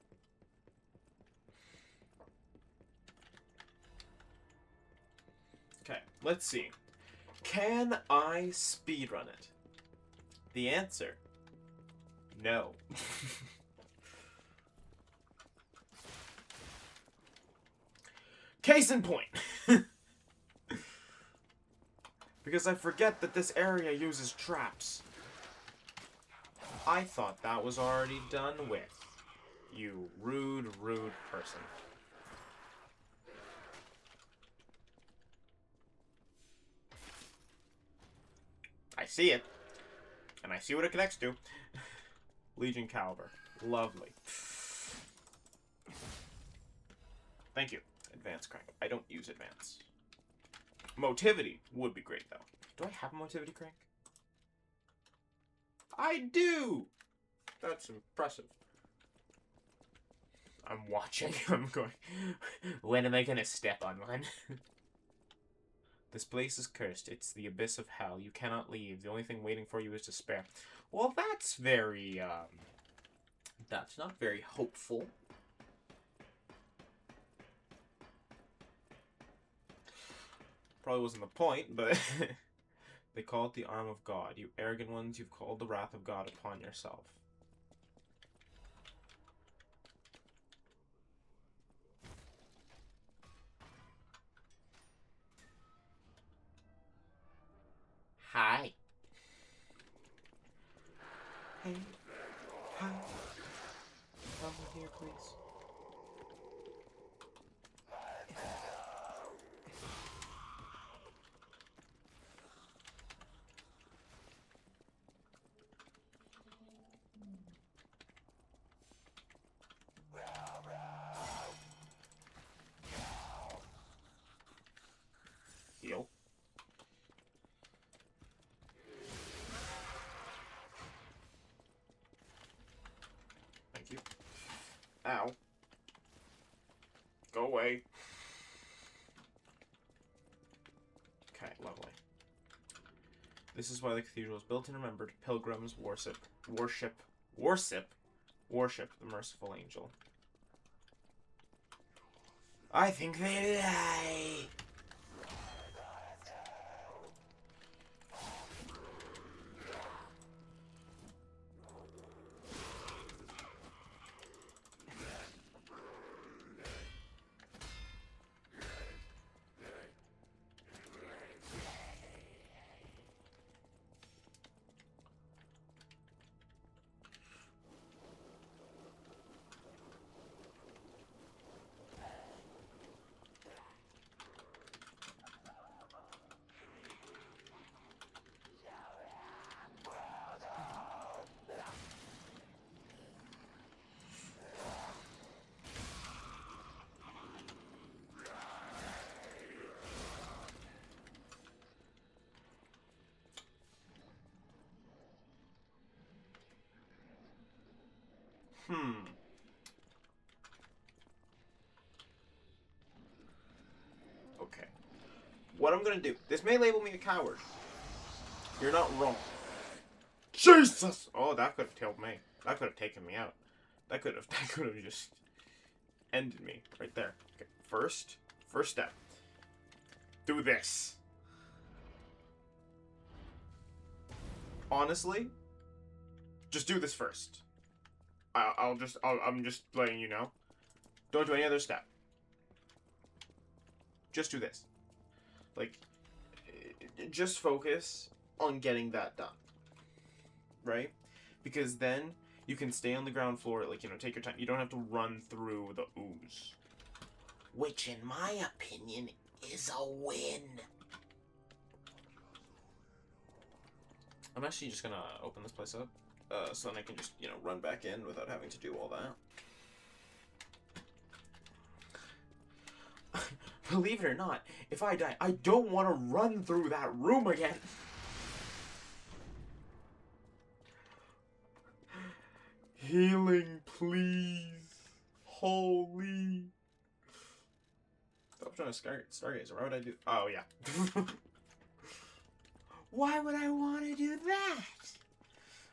Okay, let's see. Can I speedrun it? The answer, no. Case in point. Because I forget that this area uses traps. I thought that was already done with. You rude, rude person. I see it. And I see what it connects to. Legion Caliber. Lovely. Thank you. Advance crank. I don't use advance. Motivity would be great, though. Do I have a motivity crank? I do! That's impressive. I'm watching. I'm going, when am I gonna step on one? This place is cursed. It's the abyss of hell. You cannot leave. The only thing waiting for you is despair. Well, that's very, that's not very hopeful. Probably wasn't the point, but they call it the arm of God. You arrogant ones, you've called the wrath of God upon yourself. Hi. Hey. Hi. Come here, please. Heal. Thank you. Ow. Go away. Okay, lovely. This is why the cathedral is built and remembered. Pilgrims worship the merciful angel. I think they lie. Okay. What I'm gonna do. This may label me a coward. You're not wrong. Jesus! Oh, that could have killed me. That could have taken me out. That could have just ended me right there. Okay. First step. Do this. Honestly, just do this first. I'm just letting you know. Don't do any other step. Just do this. Like, just focus on getting that done. Right? Because then you can stay on the ground floor, like, you know, take your time. You don't have to run through the ooze. Which, in my opinion, is a win. I'm actually just gonna open this place up, so then I can just, you know, run back in without having to do all that. Believe it or not, if I die, I don't want to run through that room again. Healing, please. Holy. Stop trying to stargazer. Why would I do? Oh, yeah. Why would I want to do that?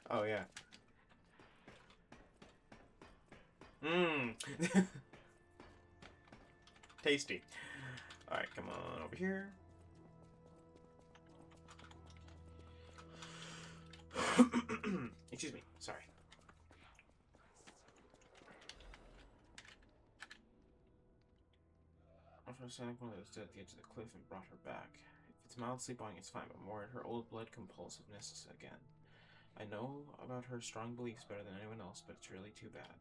Oh, yeah. Mmm. Tasty. Alright, come on over here. Excuse me. Sorry. After signing one of those dead at the edge of the cliff and brought her back. If it's mild sleepwalking, it's fine, but more her old blood compulsiveness again. I know about her strong beliefs better than anyone else, but it's really too bad.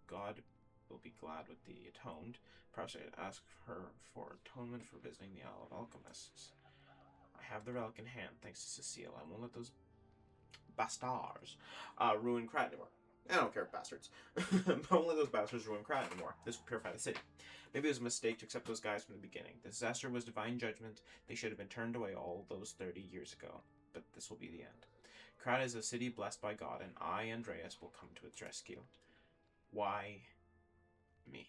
God will be glad with the atoned. Perhaps I could ask her for atonement for visiting the Isle of Alchemists. I have the relic in hand, thanks to Cecile. I won't let those bastards ruin Krat anymore. I don't care, bastards. But won't let those bastards ruin Krat anymore. This will purify the city. Maybe it was a mistake to accept those guys from the beginning. The disaster was divine judgment. They should have been turned away all those 30 years ago. But this will be the end. Krat is a city blessed by God, and I, Andreas, will come to its rescue. Why me?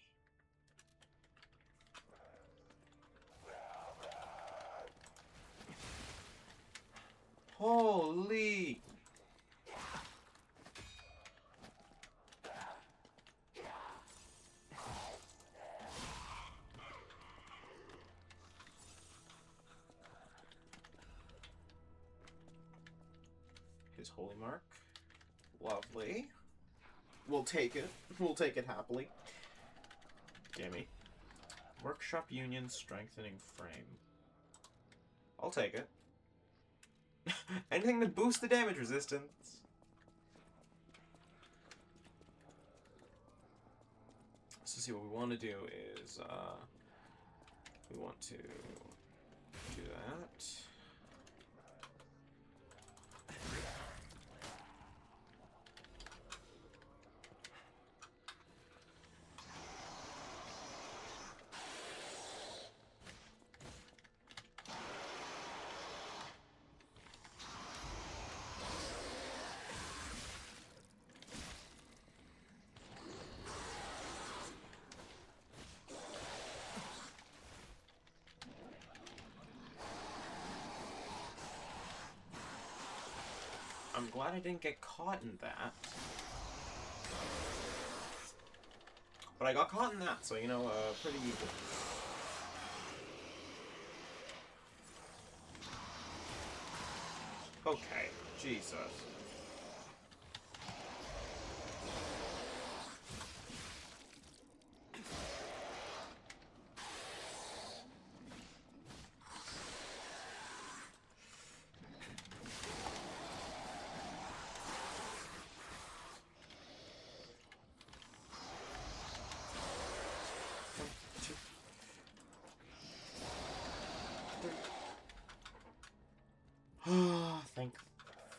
Holy! His holy mark. Lovely. We'll take it. We'll take it happily. Gimme. Workshop Union Strengthening Frame. I'll take it. Anything to boost the damage resistance. So see, what we want to do is, we want to do that. I'm glad I didn't get caught in that. But I got caught in that, so, you know, pretty equal. Okay, Jesus. Thank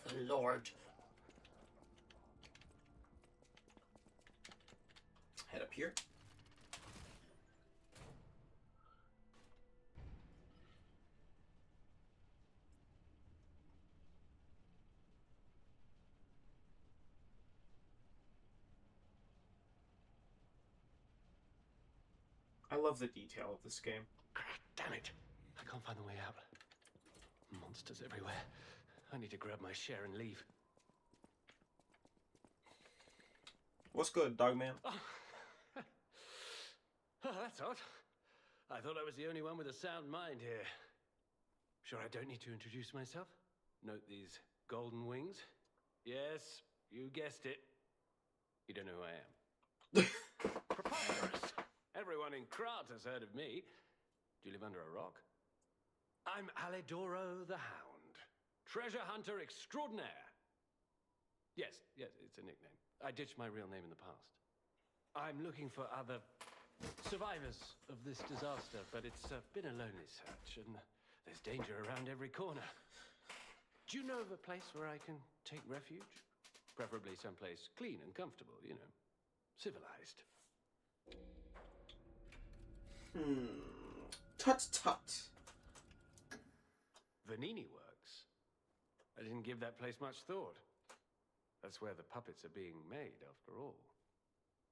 the Lord. Head up here. I love the detail of this game. Damn it. I can't find the way out. Monsters everywhere. I need to grab my share and leave. What's good, Dogman? Oh. Oh, that's odd. I thought I was the only one with a sound mind here. Sure I don't need to introduce myself? Note these golden wings? Yes, you guessed it. You don't know who I am. Preposterous! Everyone in Krat has heard of me. Do you live under a rock? I'm Alidoro the Hound, treasure hunter extraordinaire. Yes, it's a nickname. I ditched my real name in the past. I'm looking for other survivors of this disaster, but it's been a lonely search, and there's danger around every corner. Do you know of a place where I can take refuge? Preferably someplace clean and comfortable, you know, civilized. Tut tut. Vanini Works. I didn't give that place much thought. That's where the puppets are being made, after all.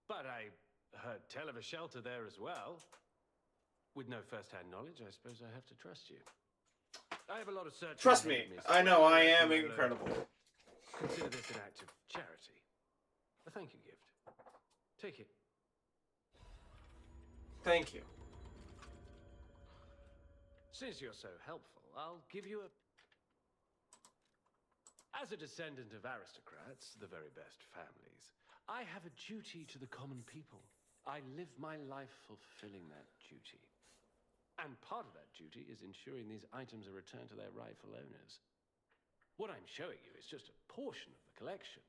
But I heard tell of a shelter there as well. With no first-hand knowledge, I suppose I have to trust you. I have a lot of searching. Trust me, I know I am incredible. Consider this an act of charity. A thank you gift. Take it. Thank you. Since you're so helpful, I'll give you a... As a descendant of aristocrats, the very best families, I have a duty to the common people. I live my life fulfilling that duty. And part of that duty is ensuring these items are returned to their rightful owners. What I'm showing you is just a portion of the collection.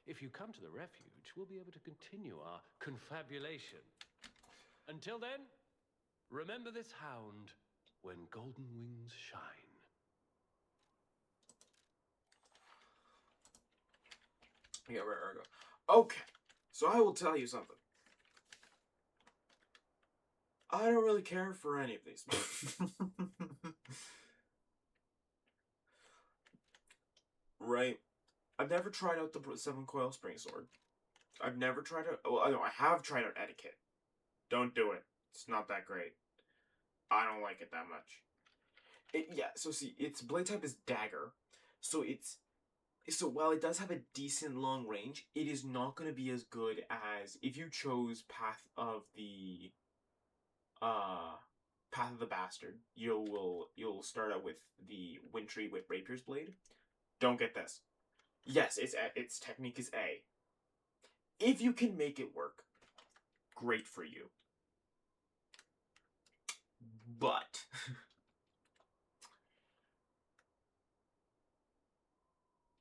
If you come to the refuge, we'll be able to continue our confabulation. Until then, remember this hound when golden wings shine. Yeah, where I go. Okay, so I will tell you something. I don't really care for any of these. Right. I've never tried out the 7-coil spring sword. I've never tried out... Well, I know, I have tried out etiquette. Don't do it. It's not that great. I don't like it that much. Yeah, so see, its blade type is dagger. So it's... So while it does have a decent long range, it is not going to be as good as if you chose Path of the Bastard. You'll start out with the Wintry with Rapier's blade. Don't get this. Yes, its technique is A. If you can make it work, great for you. But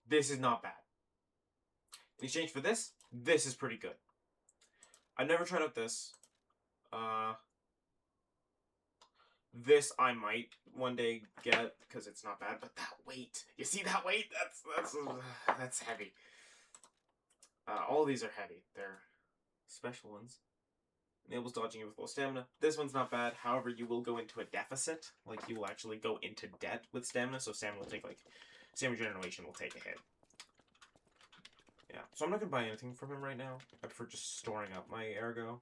this is not bad. In exchange for this is pretty good. I've never tried out this. This I might one day get because it's not bad, but that weight. You see that weight? That's heavy. All these are heavy. They're special ones. Enables dodging with low stamina. This one's not bad. However, you will go into a deficit. Like, you will actually go into debt with stamina, so stamina will take, like, stamina regeneration will take a hit. Yeah, so I'm not going to buy anything from him right now. I prefer just storing up my ergo.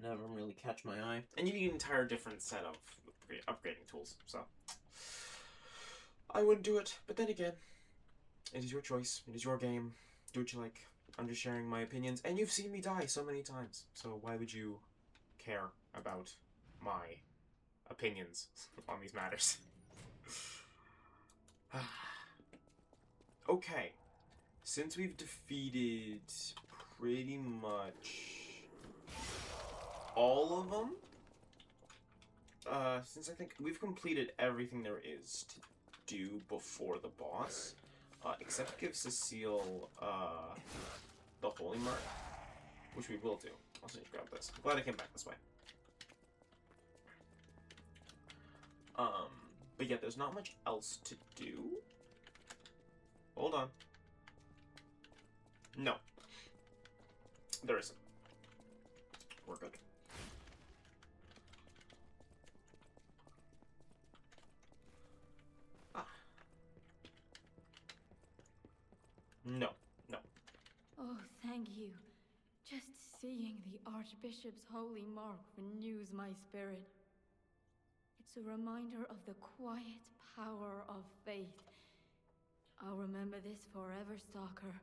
None of them really catch my eye. And you need an entire different set of upgrading tools, so... I wouldn't do it, but then again, it is your choice. It is your game. Do what you like. I'm just sharing my opinions, and you've seen me die so many times, so why would you care about my opinions on these matters? Okay, since we've defeated pretty much all of them, since I think we've completed everything there is to do before the boss, except give Cecile, the Holy Mark, which we will do. I'll just grab this. I'm glad I came back this way. But yeah, there's not much else to do. Hold on. No. There isn't. We're good. Ah. No. No. Oh, thank you. Just seeing the Archbishop's holy mark renews my spirit. It's a reminder of the quiet power of faith. I'll remember this forever, Stalker.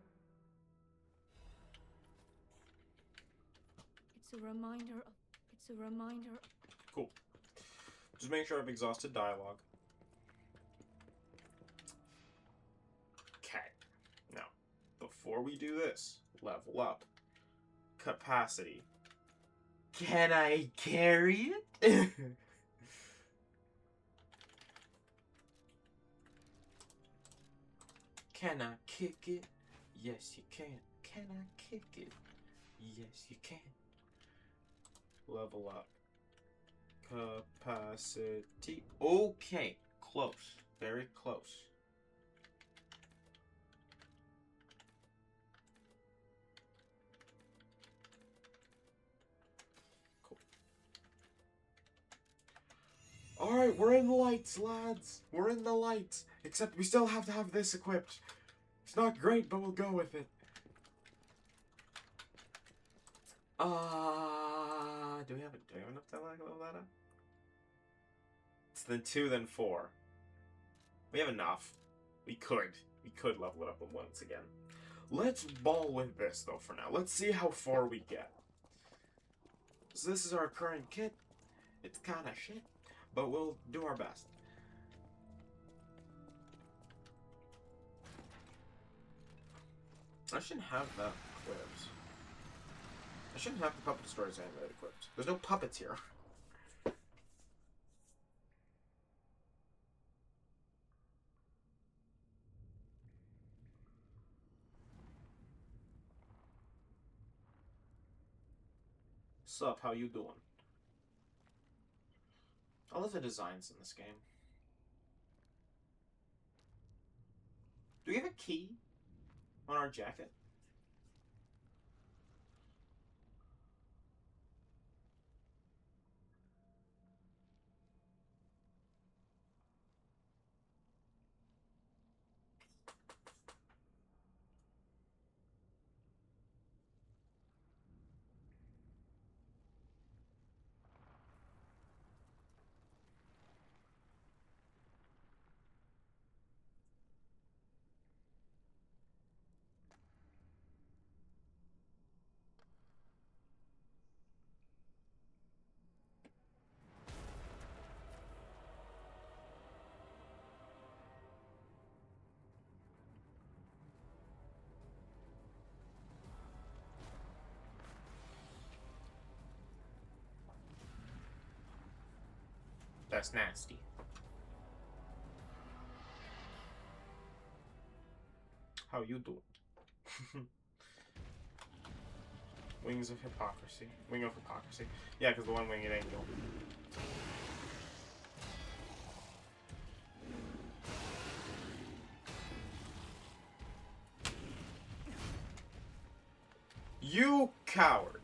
It's a reminder of... Cool. Just make sure I've exhausted dialogue. Okay. Now, before we do this, level up. Capacity. Can I carry it? Can I kick it? Yes, you can. Can I kick it? Yes, you can. Level up. Capacity. Okay. Close. Very close. Cool. Alright, we're in the lights, lads. We're in the lights. Except we still have to have this equipped. It's not great, but we'll go with it. Do we have enough dialogue to level that up? It's then 2, then 4. We have enough. We could level it up once again. Let's ball with this, though, for now. Let's see how far we get. So this is our current kit. It's kind of shit, but we'll do our best. I shouldn't have that equipped. I shouldn't have the Puppet Destroyer's amulet equipped. There's no puppets here. Sup, how you doing? I love the designs in this game. Do we have a key on our jacket? That's nasty. How you doing? Wings of hypocrisy. Wing of hypocrisy. Yeah, because the one-winged angel. You coward.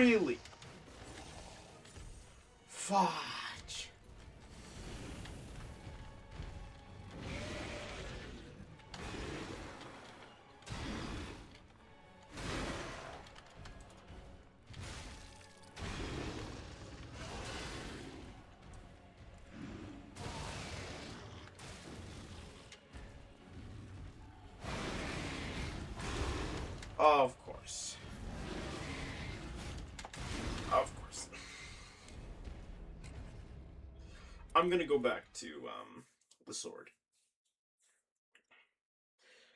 Really? Fudge. Of course. Of course. I'm gonna go back to the sword.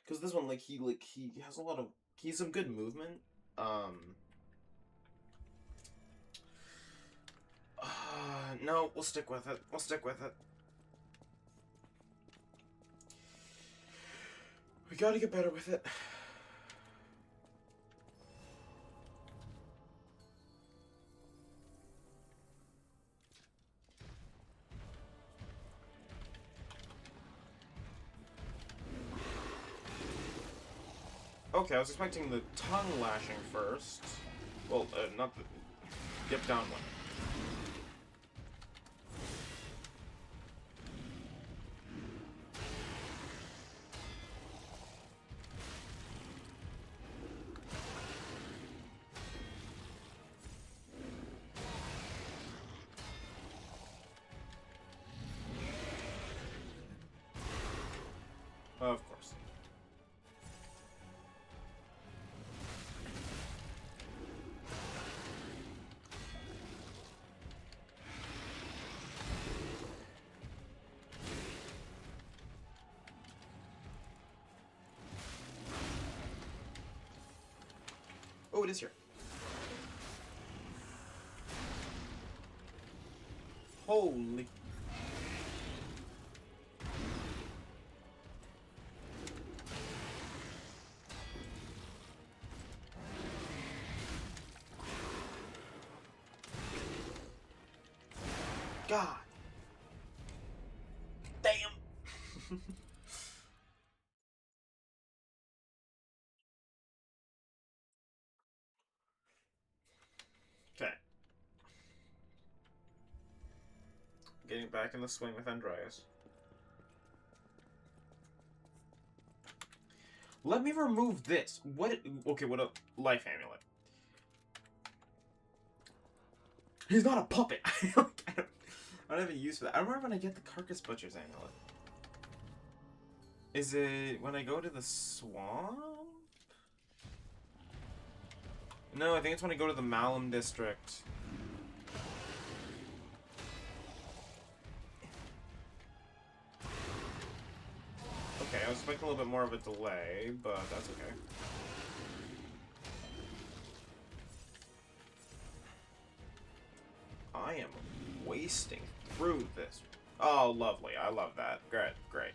Because this one, he has a lot of, he has some good movement. No, we'll stick with it. We'll stick with it. We gotta get better with it. Okay, I was expecting the tongue lashing first. Well, not the... Yep, down one. Of course. Oh, it is here. Holy... God. Damn. Okay. Getting back in the swing with Andreas. Let me remove this. What? Okay, what a life amulet. He's not a puppet. I don't have a use for that. I remember when I get the Carcass Butcher's amulet. Is it when I go to the swamp? No, I think it's when I go to the Malum district. Okay, I was expecting a little bit more of a delay, but that's okay. I am wasting through this. Oh, lovely. I love that. Great, great.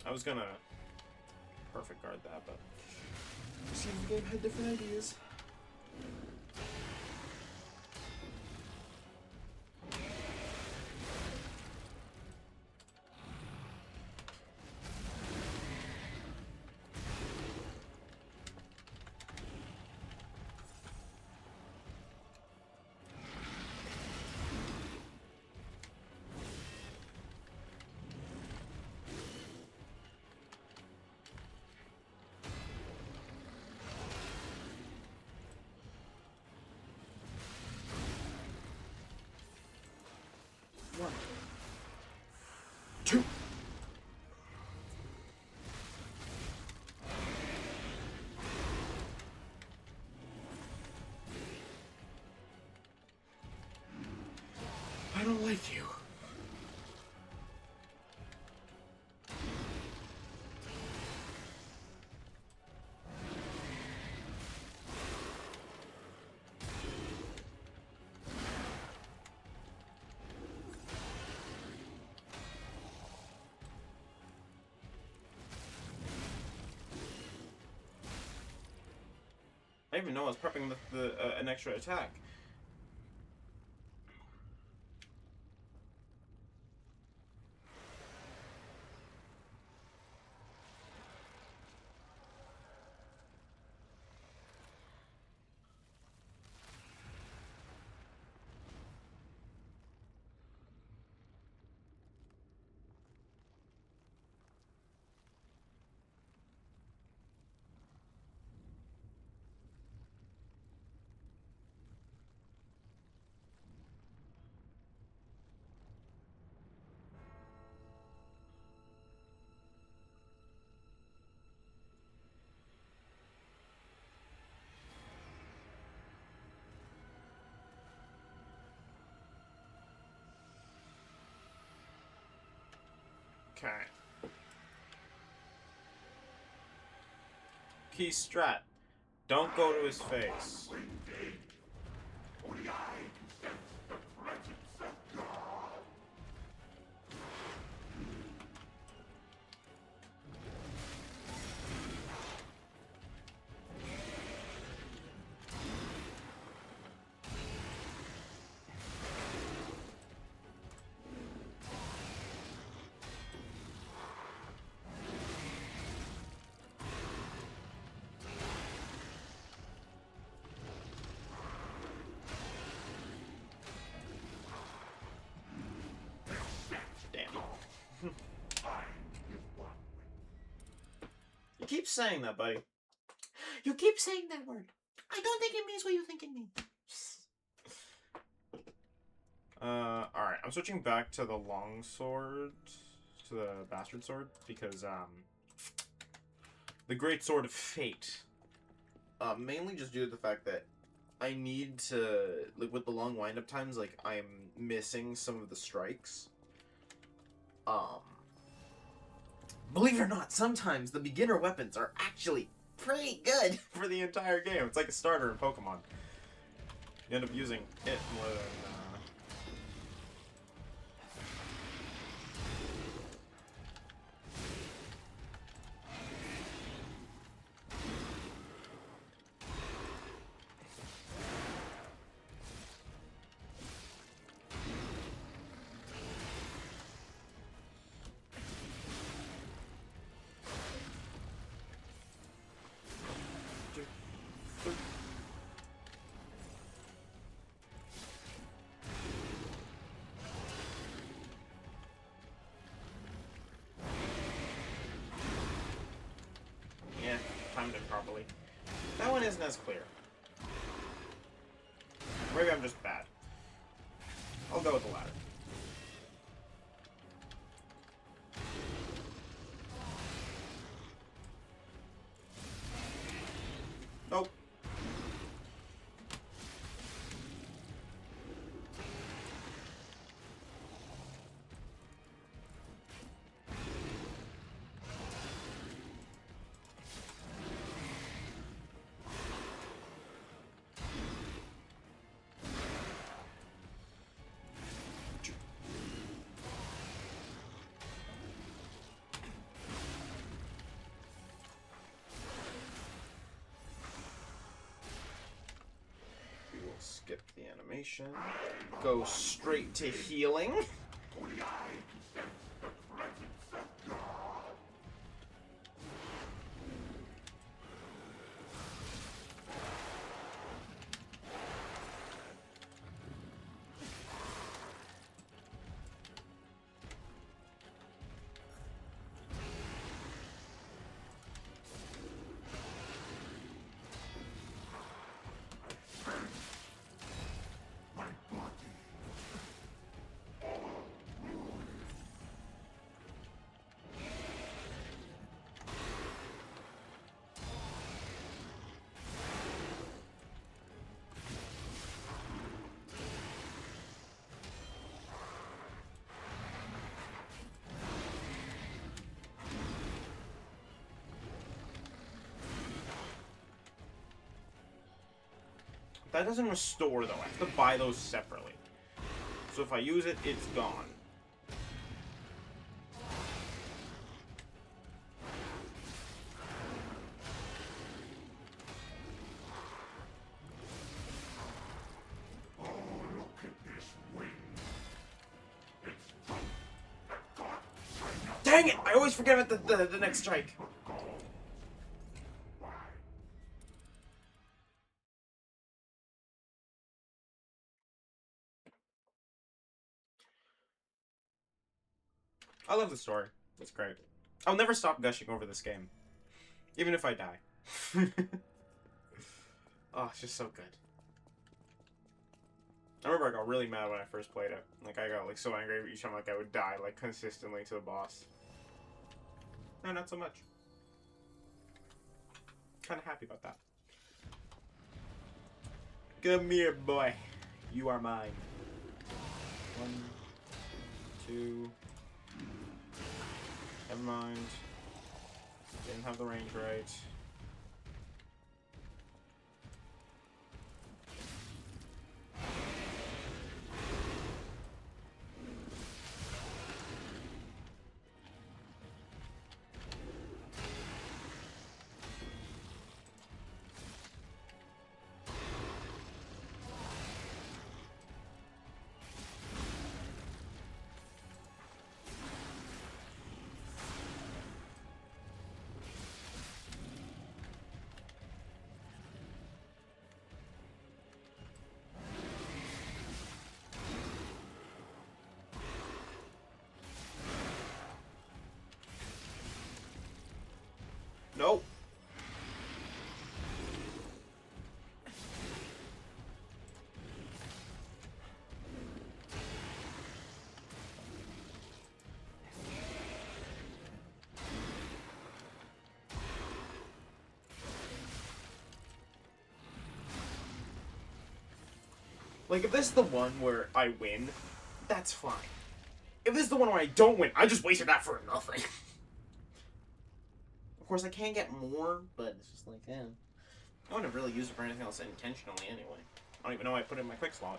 I was gonna perfect guard that, but it seems the game had different ideas. One, two. I don't like you. I didn't even know I was prepping an extra attack. Okay. Key strat. Don't go to his face. You keep saying that, buddy. You keep saying that word. I don't think it means what you think it means. Alright, I'm switching back to the long sword, to the bastard sword, because, the great sword of fate. Mainly just due to the fact that I need to, like, with the long wind-up times, like, I'm missing some of the strikes. Believe it or not, sometimes the beginner weapons are actually pretty good for the entire game. It's like a starter in Pokemon. You end up using it more than, yeah, timed it properly. That one isn't as clear. Maybe I'm just bad. I'll go with the latter. Nope. Skip the animation. Go straight to healing. That doesn't restore, though. I have to buy those separately. So if I use it, it's gone. Dang it! I always forget about the next strike. I love the story. It's great. I'll never stop gushing over this game. Even if I die. Oh, it's just so good. I remember I got really mad when I first played it. Like, I got, like, so angry each time, like, I would die, like, consistently to the boss. No, not so much. Kinda happy about that. Come here, boy. You are mine. 1, 2... Never mind. Didn't have the range right. No. Like, if this is the one where I win, that's fine. If this is the one where I don't win, I just wasted that for nothing. Of course, I can get more, but it's just like, eh. I wouldn't have really used it for anything else intentionally anyway. I don't even know why I put it in my quick slot.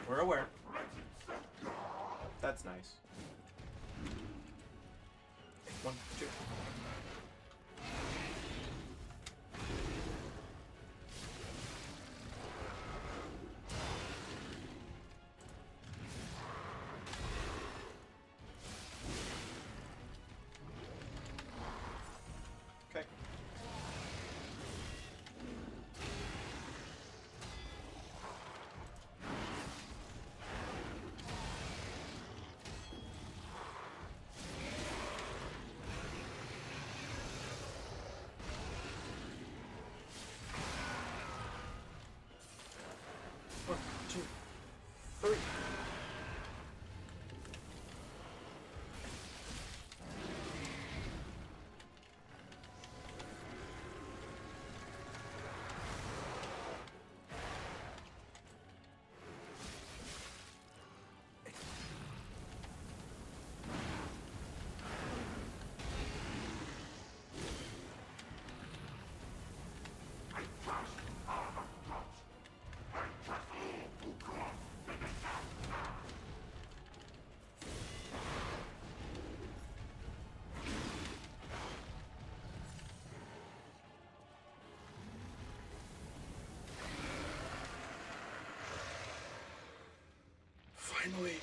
We're aware. That's nice. 1, 2. Okay. One, 2, 3. Finally.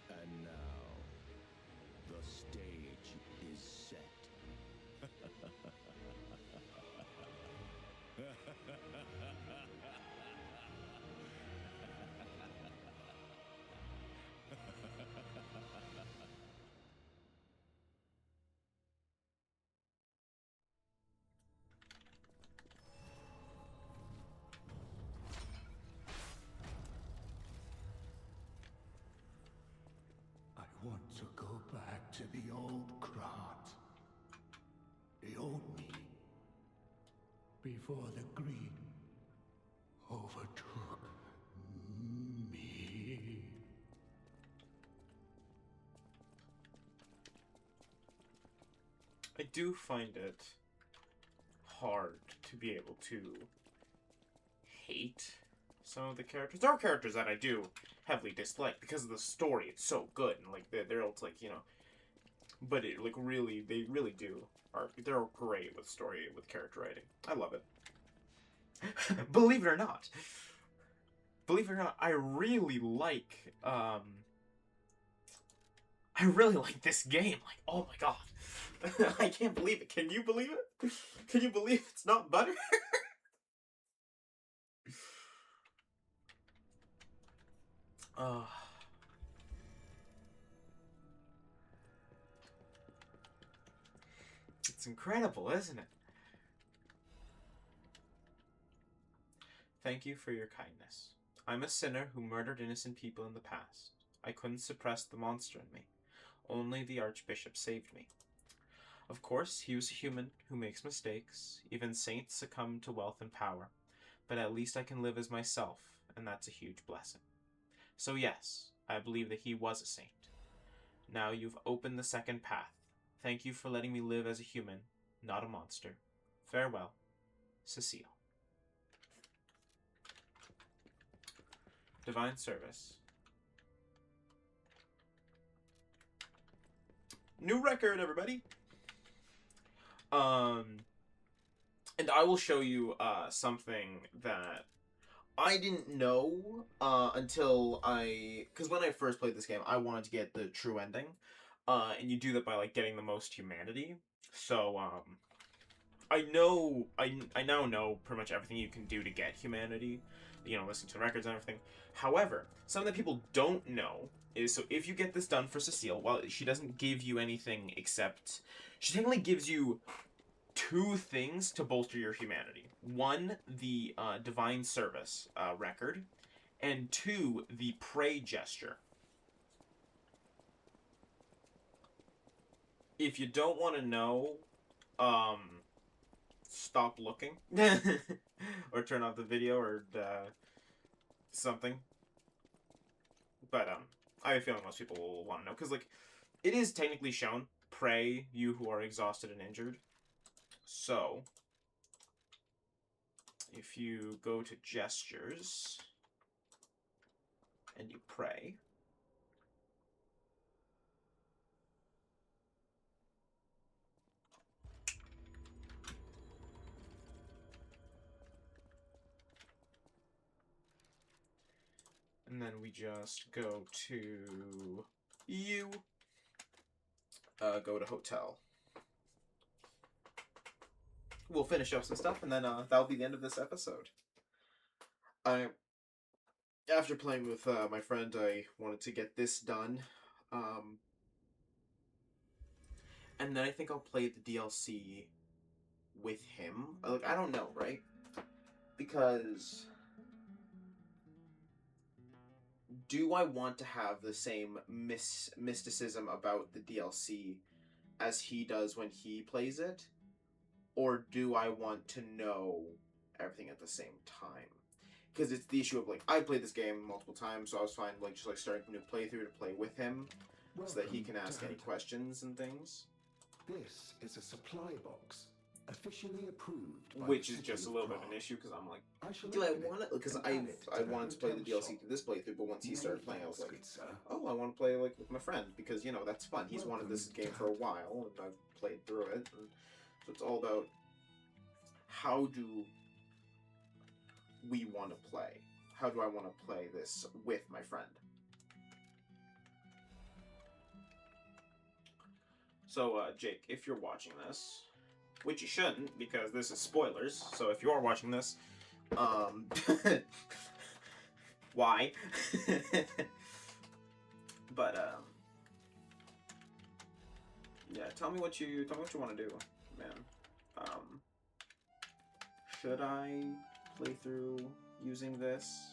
And now, the stage is set. I want to go back to the old Krat. The old me. Before the greed overtook me. I do find it hard to be able to hate some of the characters. There are characters that I do heavily dislike because of the story. It's so good, and like they're able to, like, you know, but it like really, they really do are, they're great with story, with character writing. I love it. believe it or not, I really like this game. Like, oh my god. I can't believe it. Can you believe it? Can you believe it's not butter? uh, it's incredible, isn't it? Thank you for your kindness. I'm a sinner who murdered innocent people in the past. I couldn't suppress the monster in me. Only the Archbishop saved me. Of course, he was a human who makes mistakes. Even saints succumb to wealth and power. But at least I can live as myself, and that's a huge blessing. So yes, I believe that he was a saint. Now you've opened the second path. Thank you for letting me live as a human, not a monster. Farewell, Cecile. Divine Service. New record, everybody! And I will show you something that I didn't know until because when I first played this game, I wanted to get the true ending, and you do that by like getting the most humanity. So I now know pretty much everything you can do to get humanity. You know, listen to records and everything. However, something that people don't know is, so if you get this done for Cecile, well, she doesn't give you anything except she technically gives you two things to bolster your humanity. One, the Divine Service record, and two, the Pray gesture. If you don't want to know, stop looking. Or turn off the video, or something. But I have a feeling most people will want to know, because like, it is technically shown, pray, you who are exhausted and injured. So, if you go to gestures, and you pray, and then we just go to you, go to hotel. We'll finish up some stuff, and then that'll be the end of this episode. After playing with my friend, I wanted to get this done. And then I think I'll play the DLC with him. Like, I don't know, right? Because do I want to have the same mysticism about the DLC as he does when he plays it? Or do I want to know everything at the same time? Because it's the issue of, like, I played this game multiple times, so I was fine, like, just, like, starting a new playthrough to play with him, so that he can ask any questions and things. This is a supply box, officially approved by Which the is City just a of little bit of Prague. an issue, because I'm like, shall do I open it want it? Because and I add it to the wanted to play the hotel DLC shop. through this playthrough, but once he started playing, I was like, Good sir. oh, I want to play, like, with my friend, because, you know, that's fun. He's wanted this game for a while, and I've played through it, and so it's all about how do we want to play? How do I want to play this with my friend? So, Jake, if you're watching this, which you shouldn't, because this is spoilers, so if you are watching this, why? But, yeah, tell me what you want to do, man. Should I play through using this?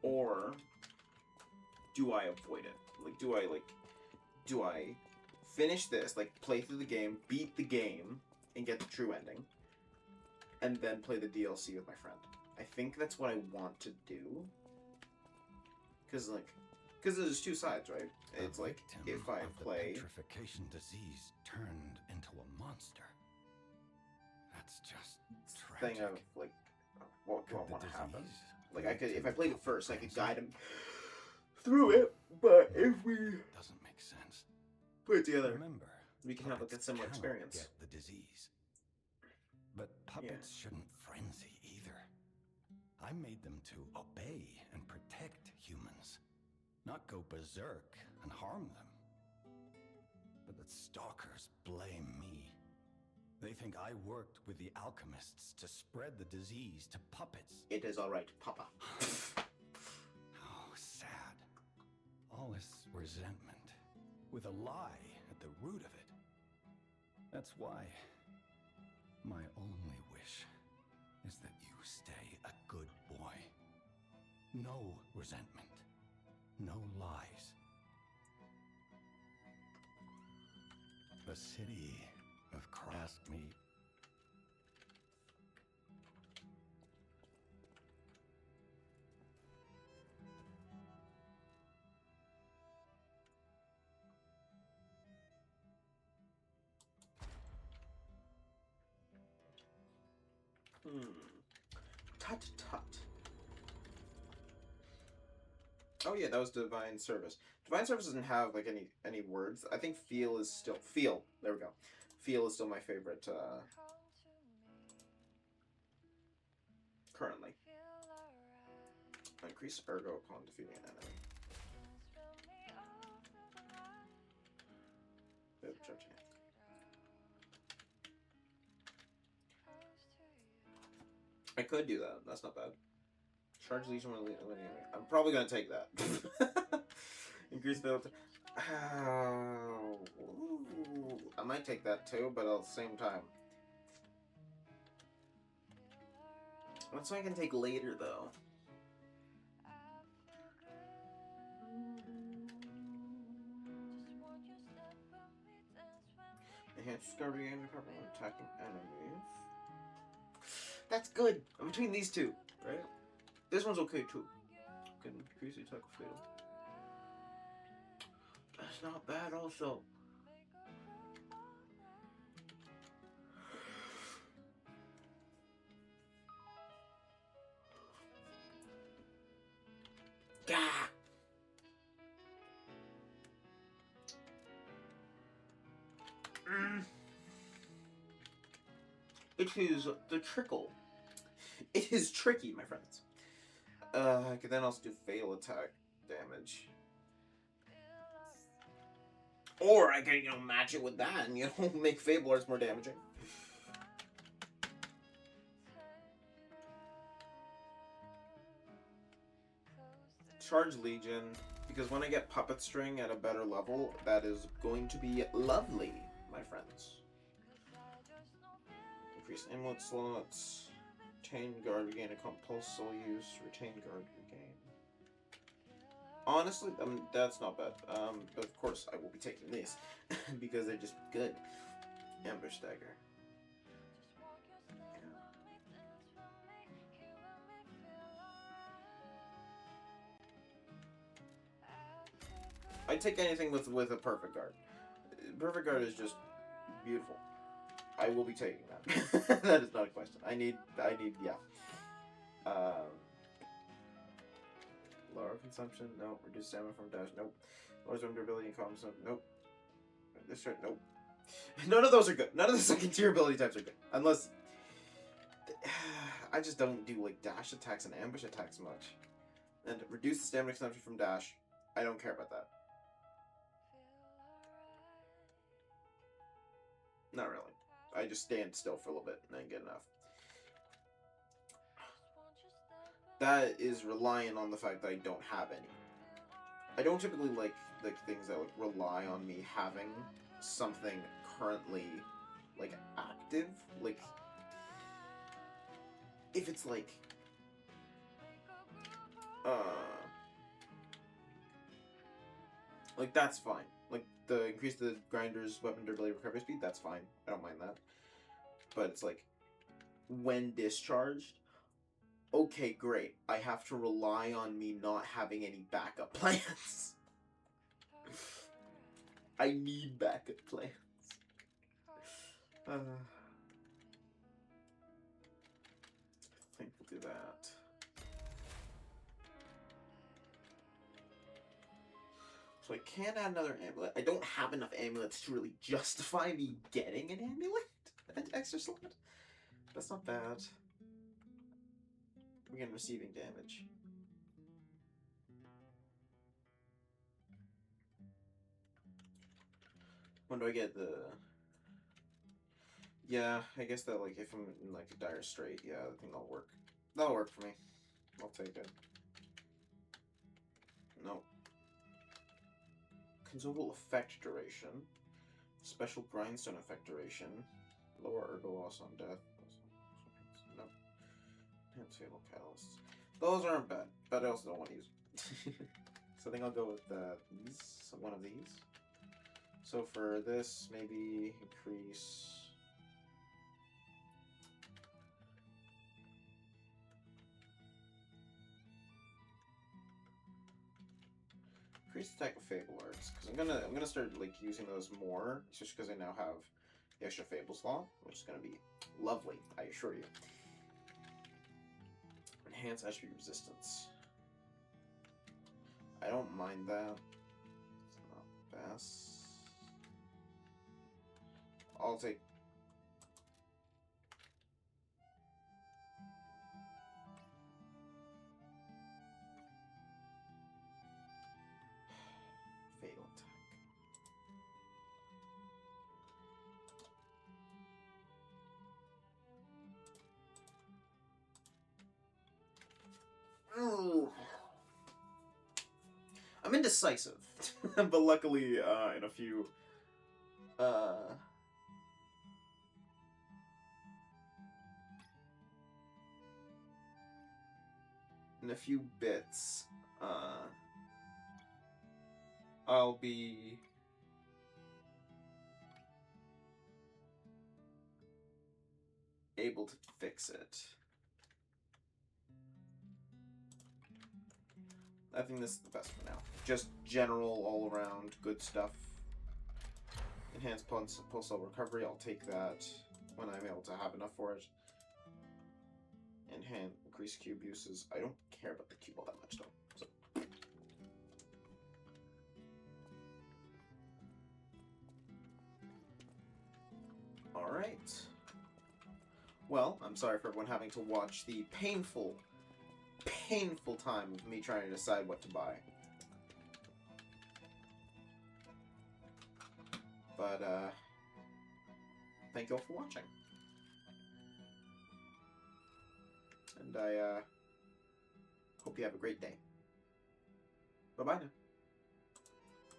Or do I avoid it? Like, do I finish this, like, play through the game, beat the game, and get the true ending, and then play the DLC with my friend? I think that's what I want to do. Because there's two sides, right? It's like, if I play... The petrification disease turned into a monster. That's just tragic. Thing of, like, what do I want to happen? Like, I could, if I played it first, I could guide him through it, but if we doesn't make sense. put it together, Remember, we can have, like, a similar experience. Get the disease. But puppets shouldn't frenzy either. I made them to obey and protect humans, not go berserk and harm them. But the stalkers blame me. They think I worked with the alchemists to spread the disease to puppets. It is all right, Papa. Oh, sad. All this resentment, with a lie at the root of it. That's why my only wish is that you stay a good boy. No resentment. No lies. The city of Krat asked me. Tut tut. Oh yeah, that was Divine Service. Divine Service doesn't have like any words. I think feel is still feel. There we go. Feel is still my favorite currently. Increase ergo upon defeating an enemy. I could do that. That's not bad. Charge Legion when eliminating. I'm probably gonna take that. Increase the. Ooh, I might take that too, but at the same time. That's something I can take later, though. Enhance discovery and recovery when attacking enemies. That's good. I'm between these two, right? This one's okay too. Can increase the attack of fatal. That's not bad, also. Gah! It is the trickle. It is tricky, my friends. I could then also do fatal attack damage. Or I could, match it with that and, make Fable Arts more damaging. Charge Legion, because when I get Puppet String at a better level, that is going to be lovely, my friends. Increase amulet slots. Retain guard, regain a compulsory use. Retain guard, regain. Honestly, that's not bad. But of course, I will be taking these because they're just good. Ambush dagger. I'd take anything with a perfect guard. Perfect guard is just beautiful. I will be taking that. That is not a question. I need, yeah. Lower consumption, nope. Reduce stamina from dash, nope. Lowers durability and comms, nope. This shirt, nope. None of those are good. None of the second tier ability types are good. Unless... I just don't do, dash attacks and ambush attacks much. And reduce the stamina consumption from dash. I don't care about that. Not really. I just stand still for a little bit and then get enough. That is reliant on the fact that I don't have any. I don't typically like things that rely on me having something currently active. If it's that's fine. The increase the grinder's weapon durability recovery speed, that's fine. I don't mind that. But it's when discharged, okay, great. I have to rely on me not having any backup plans. I need backup plans. I think we'll do that. So I can't add another amulet. I don't have enough amulets to really justify me getting an amulet, an extra slot. That's not bad. We're getting receiving damage. When do I get the... Yeah, I guess that, like, if I'm in, like, a dire strait, yeah, I think that'll work. That'll work for me. I'll take it. Nope. Consumable effect duration. Special grindstone effect duration. Lower ergo loss on death. Nope. Enhanced fatal catalysts. Those aren't bad, but I also don't want to use them. So I think I'll go with these. One of these. So for this, maybe increase... Increase attack of Fable Arts, because I'm gonna start like using those more, just because I now have the extra Fable slot, which is gonna be lovely, I assure you. Enhance attribute resistance. I don't mind that. It's not best. I'll take. Fatal attack. Ooh. I'm indecisive, but luckily, in a few, bits, I'll be able to fix it. I think this is the best for now. Just general, all-around, good stuff. Enhanced pulse cell recovery, I'll take that when I'm able to have enough for it. Increase cube uses. I don't care about the cube all that much, though. So. Alright. Well, I'm sorry for everyone having to watch the painful time of me trying to decide what to buy. But, thank you all for watching. And I, hope you have a great day. Bye-bye now.